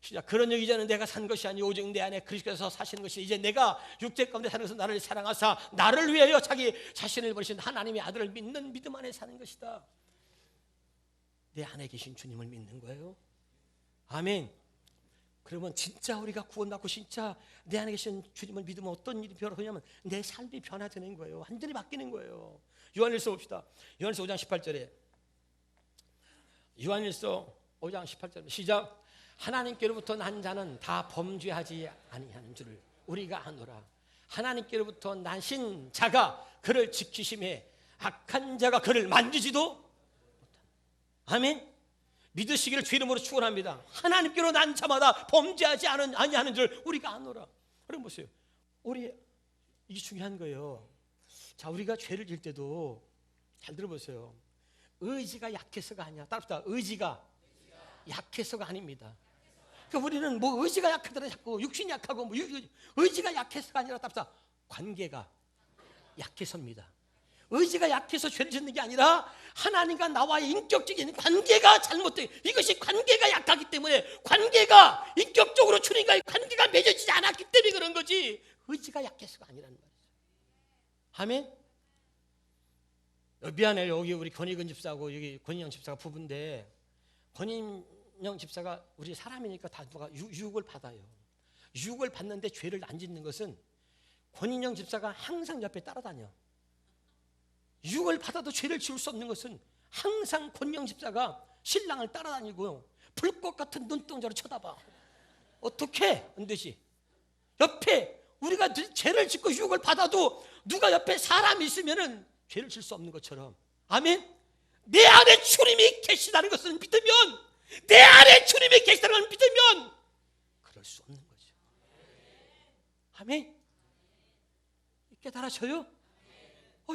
시작. 그런 얘기 이제는 내가 산 것이 아니오 오직 내 안에 그리스도께서 사시는 것이, 이제 내가 육체 가운데 사는 것은 나를 사랑하사 나를 위하여 자기 자신을 버리신 하나님의 아들을 믿는 믿음 안에 사는 것이다. 내 안에 계신 주님을 믿는 거예요. 아멘. 그러면 진짜 우리가 구원받고 진짜 내 안에 계신 주님을 믿으면 어떤 일이 변화되냐면 내 삶이 변화되는 거예요. 완전히 바뀌는 거예요. 요한일서 봅시다. 요한일서 5장 18절에, 요한일서 5장 18절 시작. 하나님께로부터 난 자는 다 범죄하지 아니하는 줄을 우리가 아노라. 하나님께로부터 나신 자가 그를 지키심에 악한 자가 그를 만지지도 못한다. 아멘. 믿으시기를 주 이름으로 축원합니다. 하나님께로 난 자마다 범죄하지 아니하는 줄 우리가 아노라. 그럼 보세요. 우리 이게 중요한 거예요. 자, 우리가 죄를 질 때도 잘 들어보세요. 의지가 약해서가 아니야. 따라합시다. 의지가 약해서가 아닙니다. 그러니까 우리는 뭐 의지가 약하더라 자꾸 육신이 약하고 뭐 의지가 약해서가 아니라 따라합시다. 관계가 약해서입니다. 의지가 약해서 죄를 짓는 게 아니라 하나님과 나와의 인격적인 관계가 잘못돼. 이것이 관계가 약하기 때문에, 관계가 인격적으로 주님과의 관계가 맺어지지 않았기 때문에 그런 거지, 의지가 약해서가 아니라는 말이죠. 아멘. 미안해요. 여기 우리 권익은 집사하고 여기 권인영 집사가 부부인데, 권인영 집사가 우리 사람이니까 다 누가 유혹을 받아요. 유혹을 받는데 죄를 안 짓는 것은 권인영 집사가 항상 옆에 따라다녀. 유혹을 받아도 죄를 지을 수 없는 것은 항상 권인영 집사가 신랑을 따라다니고 불꽃 같은 눈동자로 쳐다봐. 어떻게 안 되지? 옆에 우리가 죄를 짓고 유혹을 받아도 누가 옆에 사람이 있으면은 죄를 질 수 없는 것처럼, 아멘. 내 안에 주님이 계시다는 것을 믿으면, 내 안에 주님이 계시다는 걸 믿으면 그럴 수 없는 거죠. 아멘. 깨달아져요?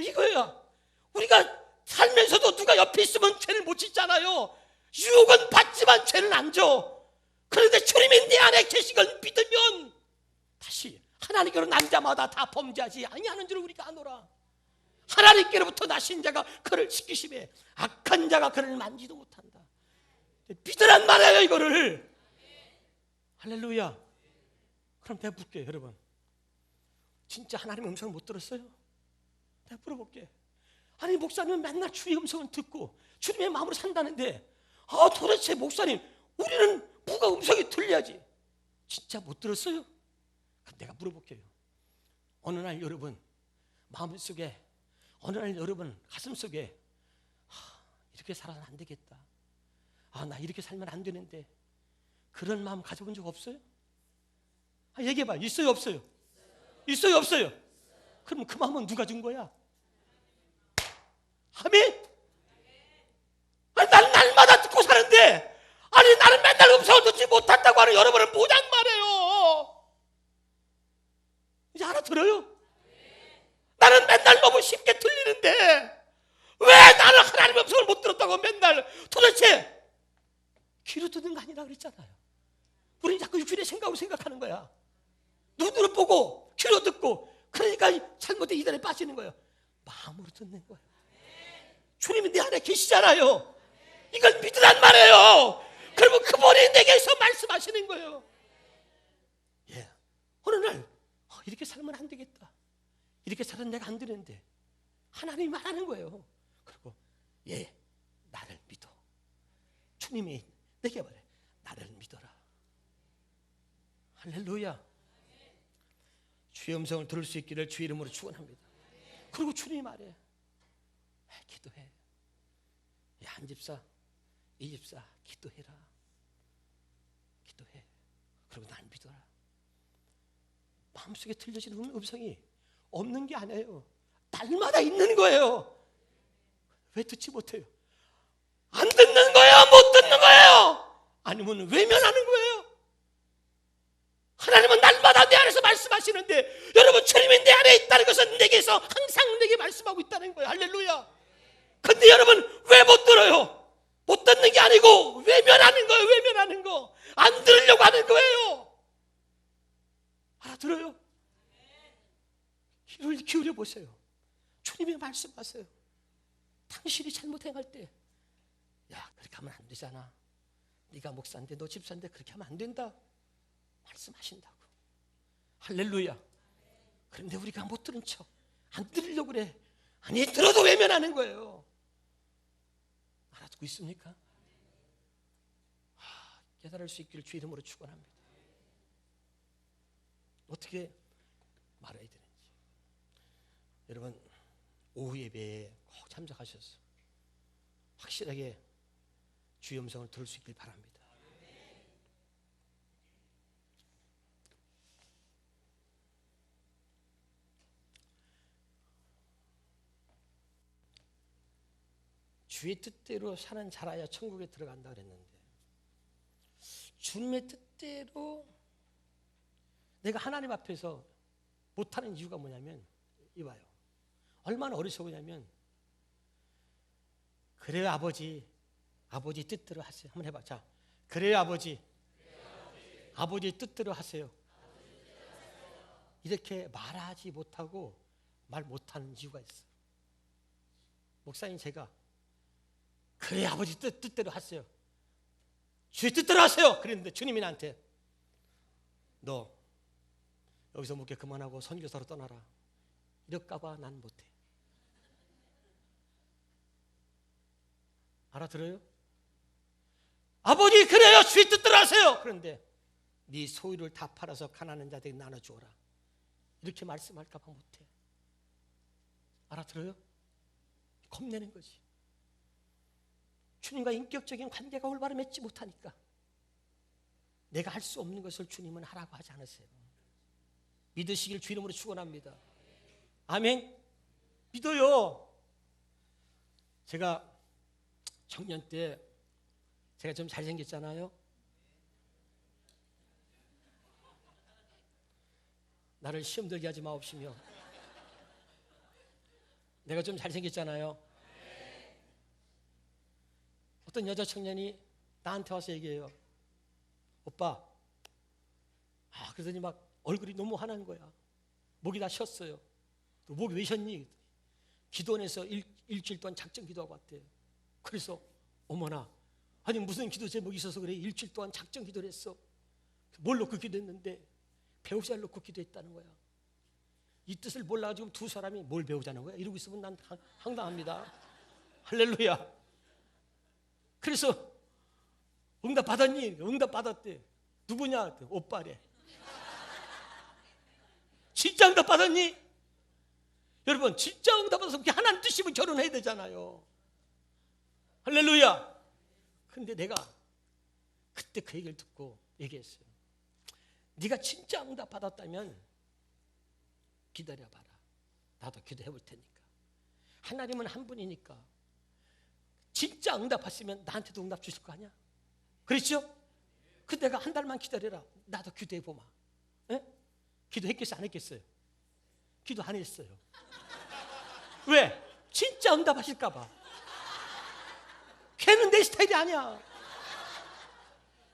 이거야. 우리가 살면서도 누가 옆에 있으면 죄를 못 짓잖아요. 유혹은 받지만 죄는 안 져. 그런데 주님이 내 안에 계신 걸 믿으면 다시 하나님께로 난 자마다 다 범죄하지 아니하는 줄 우리가 아노라. 하나님께로부터 나신 자가 그를 지키심에 악한 자가 그를 만지도 못한다. 믿으란 말이에요, 이거를. 할렐루야. 그럼 내가 묻게요, 여러분. 진짜 하나님의 음성을 못 들었어요? 내가 물어볼게. 아니, 목사님은 맨날 주의 음성을 듣고 주님의 마음으로 산다는데, 도대체 목사님, 우리는 누가 음성이 들려야지. 진짜 못 들었어요? 그럼 내가 물어볼게요. 어느 날 여러분 마음속에, 어느 날 여러분 가슴속에, 이렇게 살아서는 안 되겠다, 나 이렇게 살면 안 되는데, 그런 마음 가져본 적 없어요? 얘기해봐. 있어요, 없어요? 있어요, 없어요? 그럼 그 마음은 누가 준 거야? 아멘? 나는 날마다 듣고 사는데, 아니 나는 맨날 음성을 듣지 못한다고 하는 여러분은 뭐냔 말이에요. 이제 알아들어요? 나는 맨날 너무 쉽게 들리는데 왜 나는 하나님의 음성을 못 들었다고 맨날. 도대체 귀로 듣는 거 아니라 그랬잖아요. 우리는 자꾸 육신의 생각으로 생각하는 거야. 눈으로 보고 귀로 듣고, 그러니까 잘못된 이단에 빠지는 거예요. 마음으로 듣는 거예요. 주님이 내 안에 계시잖아요. 이걸 믿으란 말이에요. 그러면 그분이 내게서 말씀하시는 거예요. 어느 날 이렇게 살면 안 되겠다, 이렇게 살아는 내가 안 되는데 하나님이 말하는 거예요. 그리고 나를 믿어. 주님이 내게 말해, 나를 믿어라. 할렐루야. 주의 음성을 들을 수 있기를 주의 이름으로 축원합니다. 그리고 주님이 말해, 기도해. 한 집사, 이 집사, 기도해라. 기도해. 그리고 날 믿어라. 마음속에 들려지는 음성이 없는 게 아니에요. 날마다 있는 거예요. 왜 듣지 못해요? 안 듣는 거예요? 못 듣는 거예요? 아니면 외면하는 거예요? 하나님은 날마다 내 안에서 말씀하시는데, 여러분, 주님이 내 안에 있다는 것은 내게서 항상 내게 말씀하고 있다는 거예요. 할렐루야. 근데 여러분 왜 못 들어요? 못 듣는 게 아니고 외면하는 거예요. 외면하는 거. 안 들으려고 하는 거예요. 알아들어요? 귀를 기울여 보세요. 주님이 말씀하세요. 당신이 잘못 행할 때, 그렇게 하면 안 되잖아, 네가 목사인데 너 집사인데 그렇게 하면 안 된다 말씀하신다고. 할렐루야. 그런데 우리가 못 들은 척, 안 들으려고 그래. 아니, 들어도 외면하는 거예요. 알아듣고 있습니까? 깨달을 수 있기를 주 이름으로 축원합니다. 어떻게 말해야 되는지. 여러분, 오후 예배에 꼭 참석하셔서 확실하게 주의 음성을 들을 수 있길 바랍니다. 주의 뜻대로 사는 자라야 천국에 들어간다 그랬는데, 주님의 뜻대로 내가 하나님 앞에서 못하는 이유가 뭐냐면, 이봐요. 얼마나 어리석으냐면, 그래요 아버지, 아버지 뜻대로 하세요. 한번 해봐. 자, 그래요 아버지, 아버지 뜻대로 하세요. 이렇게 말하지 못하고 말 못하는 이유가 있어. 목사님, 제가 그래 아버지 뜻대로 하세요, 주의 뜻대로 하세요 그랬는데, 주님이 나한테 너 여기서 묵게 그만하고 선교사로 떠나라 이럴까봐 난 못해. 알아들어요? 아버지 그래요 주의 뜻대로 하세요. 그런데 네 소유를 다 팔아서 가난한 자들에게 나눠주어라 이렇게 말씀할까봐 못해. 알아들어요? 겁내는 거지. 주님과 인격적인 관계가 올바로 맺지 못하니까 내가 할 수 없는 것을 주님은 하라고 하지 않으세요. 믿으시길 주 이름으로 축원합니다. 아멘. 믿어요. 제가 청년 때 제가 좀 잘생겼잖아요. 나를 시험 들게 하지 마옵시며. 내가 좀 잘생겼잖아요. 어떤 여자 청년이 나한테 와서 얘기해요. 오빠. 그러더니 막 얼굴이 너무 화난 거야. 목이 다 쉬었어요. 또 목이 왜 쉬었니? 기도원에서 일주일 동안 작정 기도하고 왔대요. 그래서 어머나, 아니 무슨 기도 제목이 있어서 그래? 일주일 동안 작정 기도를 했어. 뭘 놓고 기도했는데 배우자를 놓고 기도했다는 거야. 이 뜻을 몰라가지고 두 사람이 뭘 배우자는 거야? 이러고 있으면 난 황당합니다. 할렐루야. 그래서 응답 받았니? 응답 받았대. 누구냐? 오빠래. 진짜 응답 받았니? 여러분, 진짜 응답 받아서 하나님 뜻이면 결혼해야 되잖아요. 할렐루야. 근데 내가 그때 그 얘기를 듣고 얘기했어요. 네가 진짜 응답 받았다면 기다려봐라. 나도 기도해 볼 테니까. 하나님은 한 분이니까 진짜 응답 받으면 나한테도 응답 주실 거 아니야? 그렇죠? 그 내가 한 달만 기다려라. 나도 기도해 보마. 기도했겠어요? 안 했겠어요? 기도 안 했어요. 왜? 진짜 응답하실까 봐. 걔는 내 스타일이 아니야.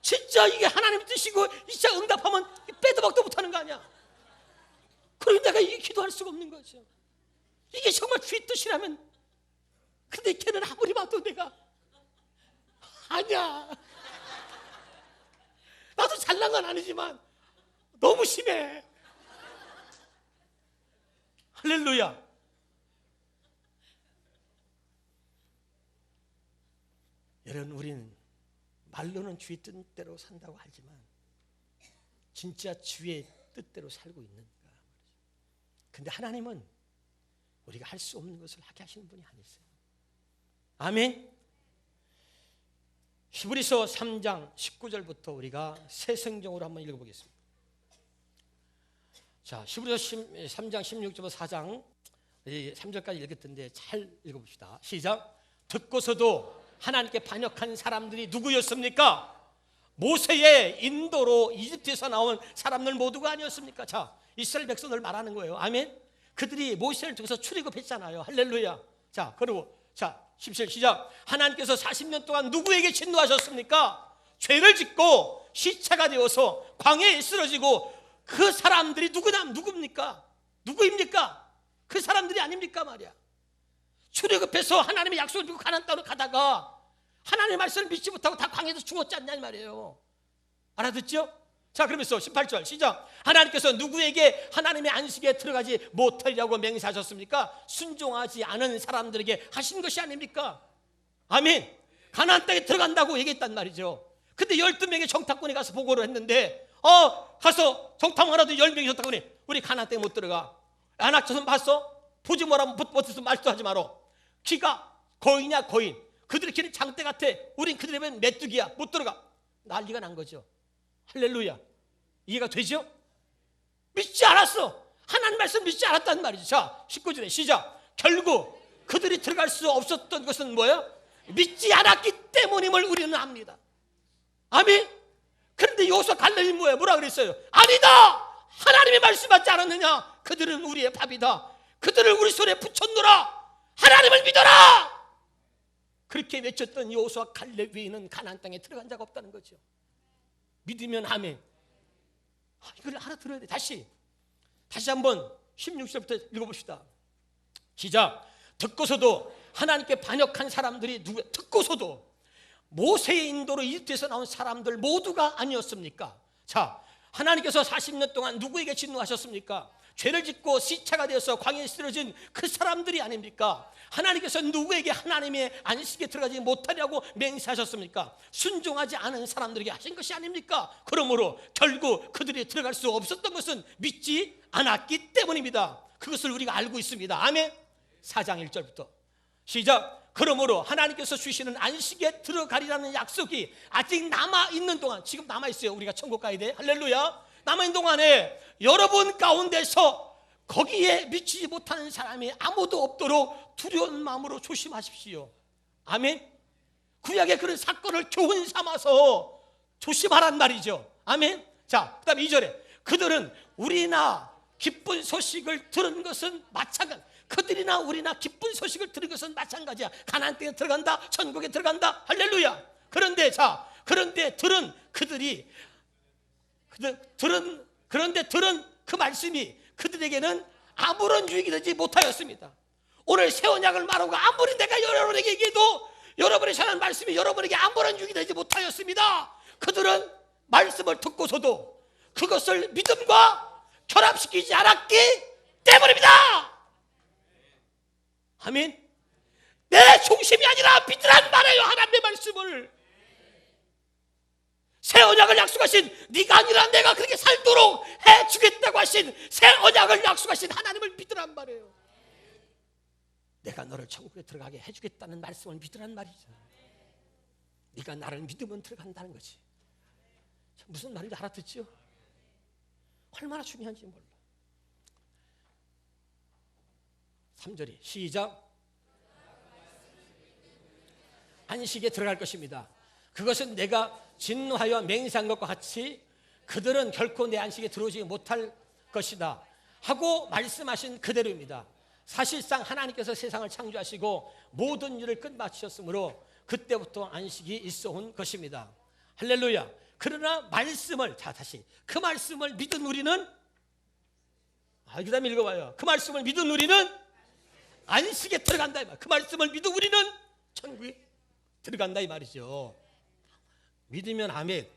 진짜 이게 하나님 뜻이고 진짜 응답하면 빼도 박도 못하는 거 아니야. 그리고 내가 이게 기도할 수가 없는 거죠. 이게 정말 주의 뜻이라면. 근데 걔는 아무리 봐도 내가 아니야. 나도 잘난 건 아니지만 너무 심해. 할렐루야. 여러분, 우리는 말로는 주의 뜻대로 산다고 하지만 진짜 주의 뜻대로 살고 있는가? 근데 하나님은 우리가 할 수 없는 것을 하게 하시는 분이 아니세요. 아멘. 히브리서 3장 19절부터 우리가 새 성경으로 한번 읽어보겠습니다. 자, 히브리서 3장 16절부터 4장 3절까지 읽었던데 잘 읽어봅시다. 시작. 듣고서도 하나님께 반역한 사람들이 누구였습니까? 모세의 인도로 이집트에서 나온 사람들 모두가 아니었습니까? 자, 이스라엘 백성들 말하는 거예요. 아멘. 그들이 모세를 통해서 출애굽했잖아요. 할렐루야. 자, 그리고 자 17 시작. 하나님께서 40년 동안 누구에게 진노하셨습니까? 죄를 짓고 시체가 되어서 광야에 쓰러지고 그 사람들이 누굽니까? 누구입니까? 그 사람들이 아닙니까 말이야. 출애굽해서 하나님의 약속을 믿고 가나안 땅으로 가다가 하나님의 말씀을 믿지 못하고 다 광야에서 죽었지 않냐 이 말이에요. 알아듣죠? 자, 그러면서 18절 시작. 하나님께서 누구에게 하나님의 안식에 들어가지 못하리라고 맹세하셨습니까? 순종하지 않은 사람들에게 하신 것이 아닙니까? 아멘. 가나안 땅에 들어간다고 얘기했단 말이죠. 근데 12명의 정탐꾼이 가서 보고를 했는데 가서 정탐하라도 10명의 정탐꾼이 우리 가나안 땅에 못 들어가. 안악처럼 봤어? 보지 뭐라면 못해서 말도 하지 마라. 키가 거인이야 거인. 그들의 키는 장대 같아. 우린 그들에 비하면 메뚜기야. 못 들어가. 난리가 난 거죠. 할렐루야. 이해가 되죠? 믿지 않았어. 하나님 말씀 믿지 않았단 말이죠. 자, 19절에 시작. 결국 그들이 들어갈 수 없었던 것은 뭐야? 믿지 않았기 때문임을 우리는 압니다. 아멘. 그런데 여기서 갈렙이 뭐라 그랬어요? 아니다. 하나님의 말씀 받지 않았느냐? 그들은 우리의 밥이다. 그들을 우리 손에 붙였노라. 하나님을 믿어라. 그렇게 외쳤던 여호수아 갈렙 외에는 가나안 땅에 들어간 자가 없다는 거죠. 믿으면 아멘. 이걸 알아들어야 돼. 다시 한번 16절부터 읽어봅시다. 시작. 듣고서도 하나님께 반역한 사람들이 듣고서도 모세의 인도로 이집트에서 나온 사람들 모두가 아니었습니까? 자, 하나님께서 40년 동안 누구에게 진노하셨습니까? 죄를 짓고 시체가 되어서 광야에 쓰러진 그 사람들이 아닙니까? 하나님께서 누구에게 하나님의 안식에 들어가지 못하려고 맹세하셨습니까? 순종하지 않은 사람들에게 하신 것이 아닙니까? 그러므로 결국 그들이 들어갈 수 없었던 것은 믿지 않았기 때문입니다. 그것을 우리가 알고 있습니다. 아멘. 4장 1절부터 시작. 그러므로 하나님께서 주시는 안식에 들어가리라는 약속이 아직 남아있는 동안, 지금 남아있어요. 우리가 천국 가야 돼. 할렐루야. 남아있는 동안에 여러분 가운데서 거기에 미치지 못하는 사람이 아무도 없도록 두려운 마음으로 조심하십시오. 아멘. 구약의 그런 사건을 교훈 삼아서 조심하란 말이죠. 아멘. 자, 그 다음에 2절에 그들은 우리나 기쁜 소식을 들은 것은 마찬가지. 그들이나 우리나 기쁜 소식을 들은 것은 마찬가지야. 가나안 땅에 들어간다, 천국에 들어간다. 할렐루야. 그런데 들은 그 말씀이 그들에게는 아무런 유익이 되지 못하였습니다. 오늘 새 언약을 말하고 아무리 내가 여러분에게 얘기해도 여러분이 전한 말씀이 여러분에게 아무런 유익이 되지 못하였습니다. 그들은 말씀을 듣고서도 그것을 믿음과 결합시키지 않았기 때문입니다. 아멘. 내 중심이 아니라 믿으란 말이에요. 하나님의 말씀을. 새 언약을 약속하신, 네가 아니라 내가 그렇게 살도록 해주겠다고 하신 새 언약을 약속하신 하나님을 믿으란 말이에요. 내가 너를 천국에 들어가게 해주겠다는 말씀을 믿으란 말이죠. 네가 나를 믿으면 들어간다는 거지. 무슨 말인지 알아듣죠? 얼마나 중요한지 몰라. 3절이 시작. 안식에 들어갈 것입니다. 그것은 내가 진노하여 맹세한 것과 같이 그들은 결코 내 안식에 들어오지 못할 것이다 하고 말씀하신 그대로입니다. 사실상 하나님께서 세상을 창조하시고 모든 일을 끝마치셨으므로 그때부터 안식이 있어 온 것입니다. 할렐루야. 그러나 말씀을, 자 다시 그 말씀을 믿은 우리는, 그 다음에 읽어봐요. 그 말씀을 믿은 우리는 안식에 들어간다 이 말. 그 말씀을 믿은 우리는 천국에 들어간다 이 말이죠. 믿으면 아멘.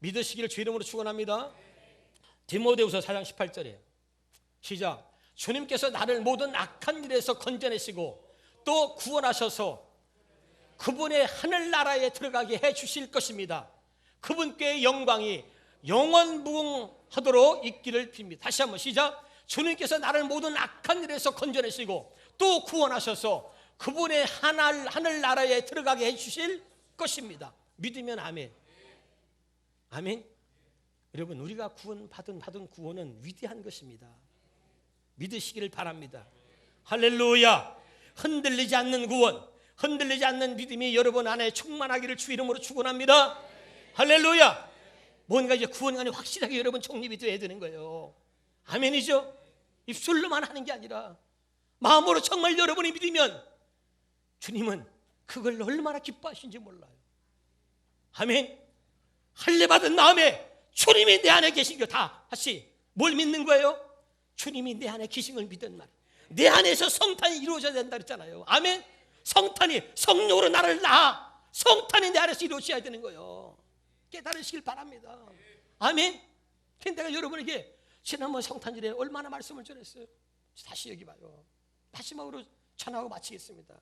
믿으시기를 주 이름으로 축원합니다. 디모데후서 4장 18절에 시작. 주님께서 나를 모든 악한 일에서 건져내시고 또 구원하셔서 그분의 하늘나라에 들어가게 해주실 것입니다. 그분께 영광이 영원무궁하도록 있기를 빕니다. 다시 한번 시작. 주님께서 나를 모든 악한 일에서 건져내시고 또 구원하셔서 그분의 하늘나라에 들어가게 해주실 것입니다. 믿으면 아멘. 아멘. 여러분, 우리가 받은 구원은 위대한 것입니다. 믿으시기를 바랍니다. 할렐루야. 흔들리지 않는 구원, 흔들리지 않는 믿음이 여러분 안에 충만하기를 주 이름으로 축원합니다. 할렐루야. 뭔가 이제 구원관이 확실하게 여러분 정립이 되어야 되는 거예요. 아멘이죠. 입술로만 하는 게 아니라 마음으로 정말 여러분이 믿으면 주님은 그걸 얼마나 기뻐하시는지 몰라요. 아멘. 할례 받은 마음에 주님이 내 안에 계신 거 다 다시 뭘 믿는 거예요? 주님이 내 안에 계신 걸 믿는 말. 내 안에서 성탄이 이루어져야 된다 그랬잖아요. 아멘. 성탄이 성령으로 나를 낳아 성탄이 내 안에서 이루어져야 되는 거예요. 깨달으시길 바랍니다. 아멘. 내가 여러분에게 지난번 성탄절에 얼마나 말씀을 전했어요. 다시 여기 봐요. 마지막으로 전하고 마치겠습니다.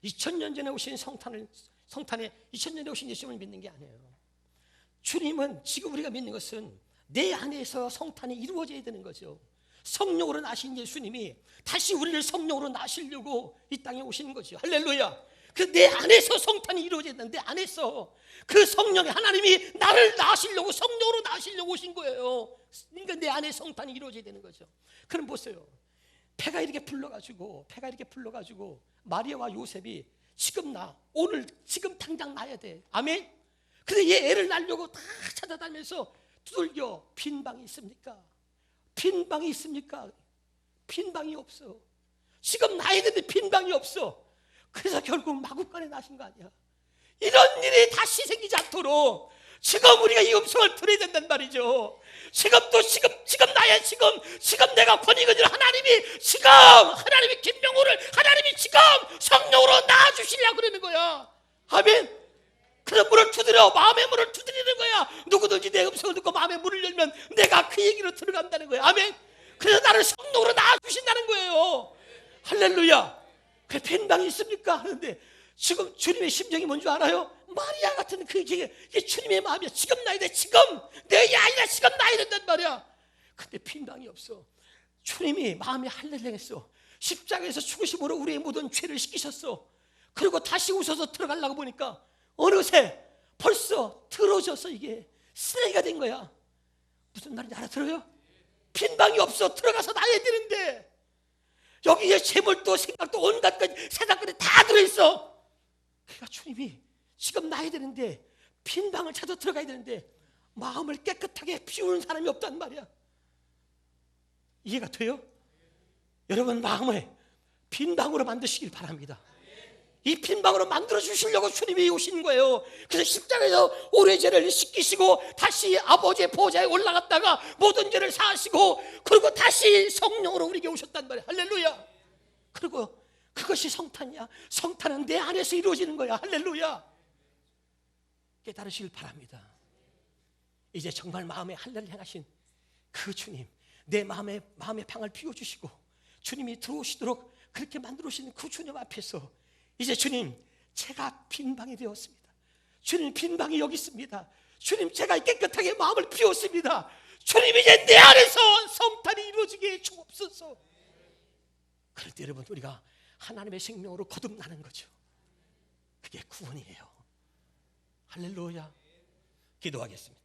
2000년 전에 오신 성탄에 2000년에 오신 예수님을 믿는 게 아니에요. 주님은 지금 우리가 믿는 것은 내 안에서 성탄이 이루어져야 되는 거죠. 성령으로 나신 예수님이 다시 우리를 성령으로 나시려고 이 땅에 오신 거죠. 할렐루야. 그 내 안에서 성탄이 이루어져야 되는데, 내 안에서 그 성령의 하나님이 나를 나시려고 성령으로 나시려고 오신 거예요. 그러니까 내 안에 성탄이 이루어져야 되는 거죠. 그럼 보세요. 폐가 이렇게 불러가지고 마리아와 요셉이 오늘 지금 당장 나야 돼. 아멘. 근데 얘 애를 낳으려고 다 찾아다니면서 두들겨. 빈방이 있습니까? 빈방이 있습니까? 빈방이 없어. 지금 나야 되는데 빈방이 없어. 그래서 결국 마구간에 나신 거 아니야. 이런 일이 다시 생기지 않도록 지금 우리가 이 음성을 들어야 된단 말이죠. 지금 나야. 지금 내가 권위거든. 하나님이 김명호를 하나님이 지금 성령으로 낳아주시려고 그러는 거야. 아멘. 그런 문을 두드려, 마음의 문을 두드리는 거야. 누구든지 내 음성을 듣고 마음의 문을 열면 내가 그 얘기로 들어간다는 거야. 아멘. 그래서 나를 성령으로 낳아주신다는 거예요. 할렐루야. 그 빈방이 있습니까? 하는데 지금 주님의 심정이 뭔지 알아요? 마리아 같은 이게 주님의 마음이야. 지금 나야 돼. 지금 내 아이가 지금 나야 된단 말이야. 근데 빈방이 없어. 주님이 마음에 할렐레 했어. 십자가에서 죽으심으로 우리의 모든 죄를 씻기셨어. 그리고 다시 웃어서 들어가려고 보니까 어느새 벌써 더러워져서 이게 쓰레기가 된 거야. 무슨 말인지 알아들어요? 빈 방이 없어. 들어가서 나야 되는데 여기에 재물도 생각도 온갖 것 세상까지 다 들어있어. 그러니까 주님이 지금 나야 되는데 빈 방을 찾아 들어가야 되는데 마음을 깨끗하게 비우는 사람이 없단 말이야. 이해가 돼요? 여러분 마음을 빈 방으로 만드시길 바랍니다. 이 빈 방으로 만들어 주시려고 주님이 오신 거예요. 그래서 십자가에서 오래 죄를 씻기시고 다시 아버지의 보좌에 올라갔다가 모든 죄를 사하시고 그리고 다시 성령으로 우리에게 오셨단 말이야. 할렐루야. 그리고 그것이 성탄이야. 성탄은 내 안에서 이루어지는 거야. 할렐루야. 깨달으시길 바랍니다. 이제 정말 마음에 할례를 행하신 그 주님, 내 마음의 방을 비워주시고 주님이 들어오시도록 그렇게 만들어주신 그 주님 앞에서 이제 주님, 제가 빈 방이 되었습니다. 주님, 빈 방이 여기 있습니다. 주님, 제가 깨끗하게 마음을 비웠습니다. 주님, 이제 내 안에서 성탄이 이루어지게 주옵소서. 그럴 때 여러분 우리가 하나님의 생명으로 거듭나는 거죠. 그게 구원이에요. 할렐루야. 기도하겠습니다.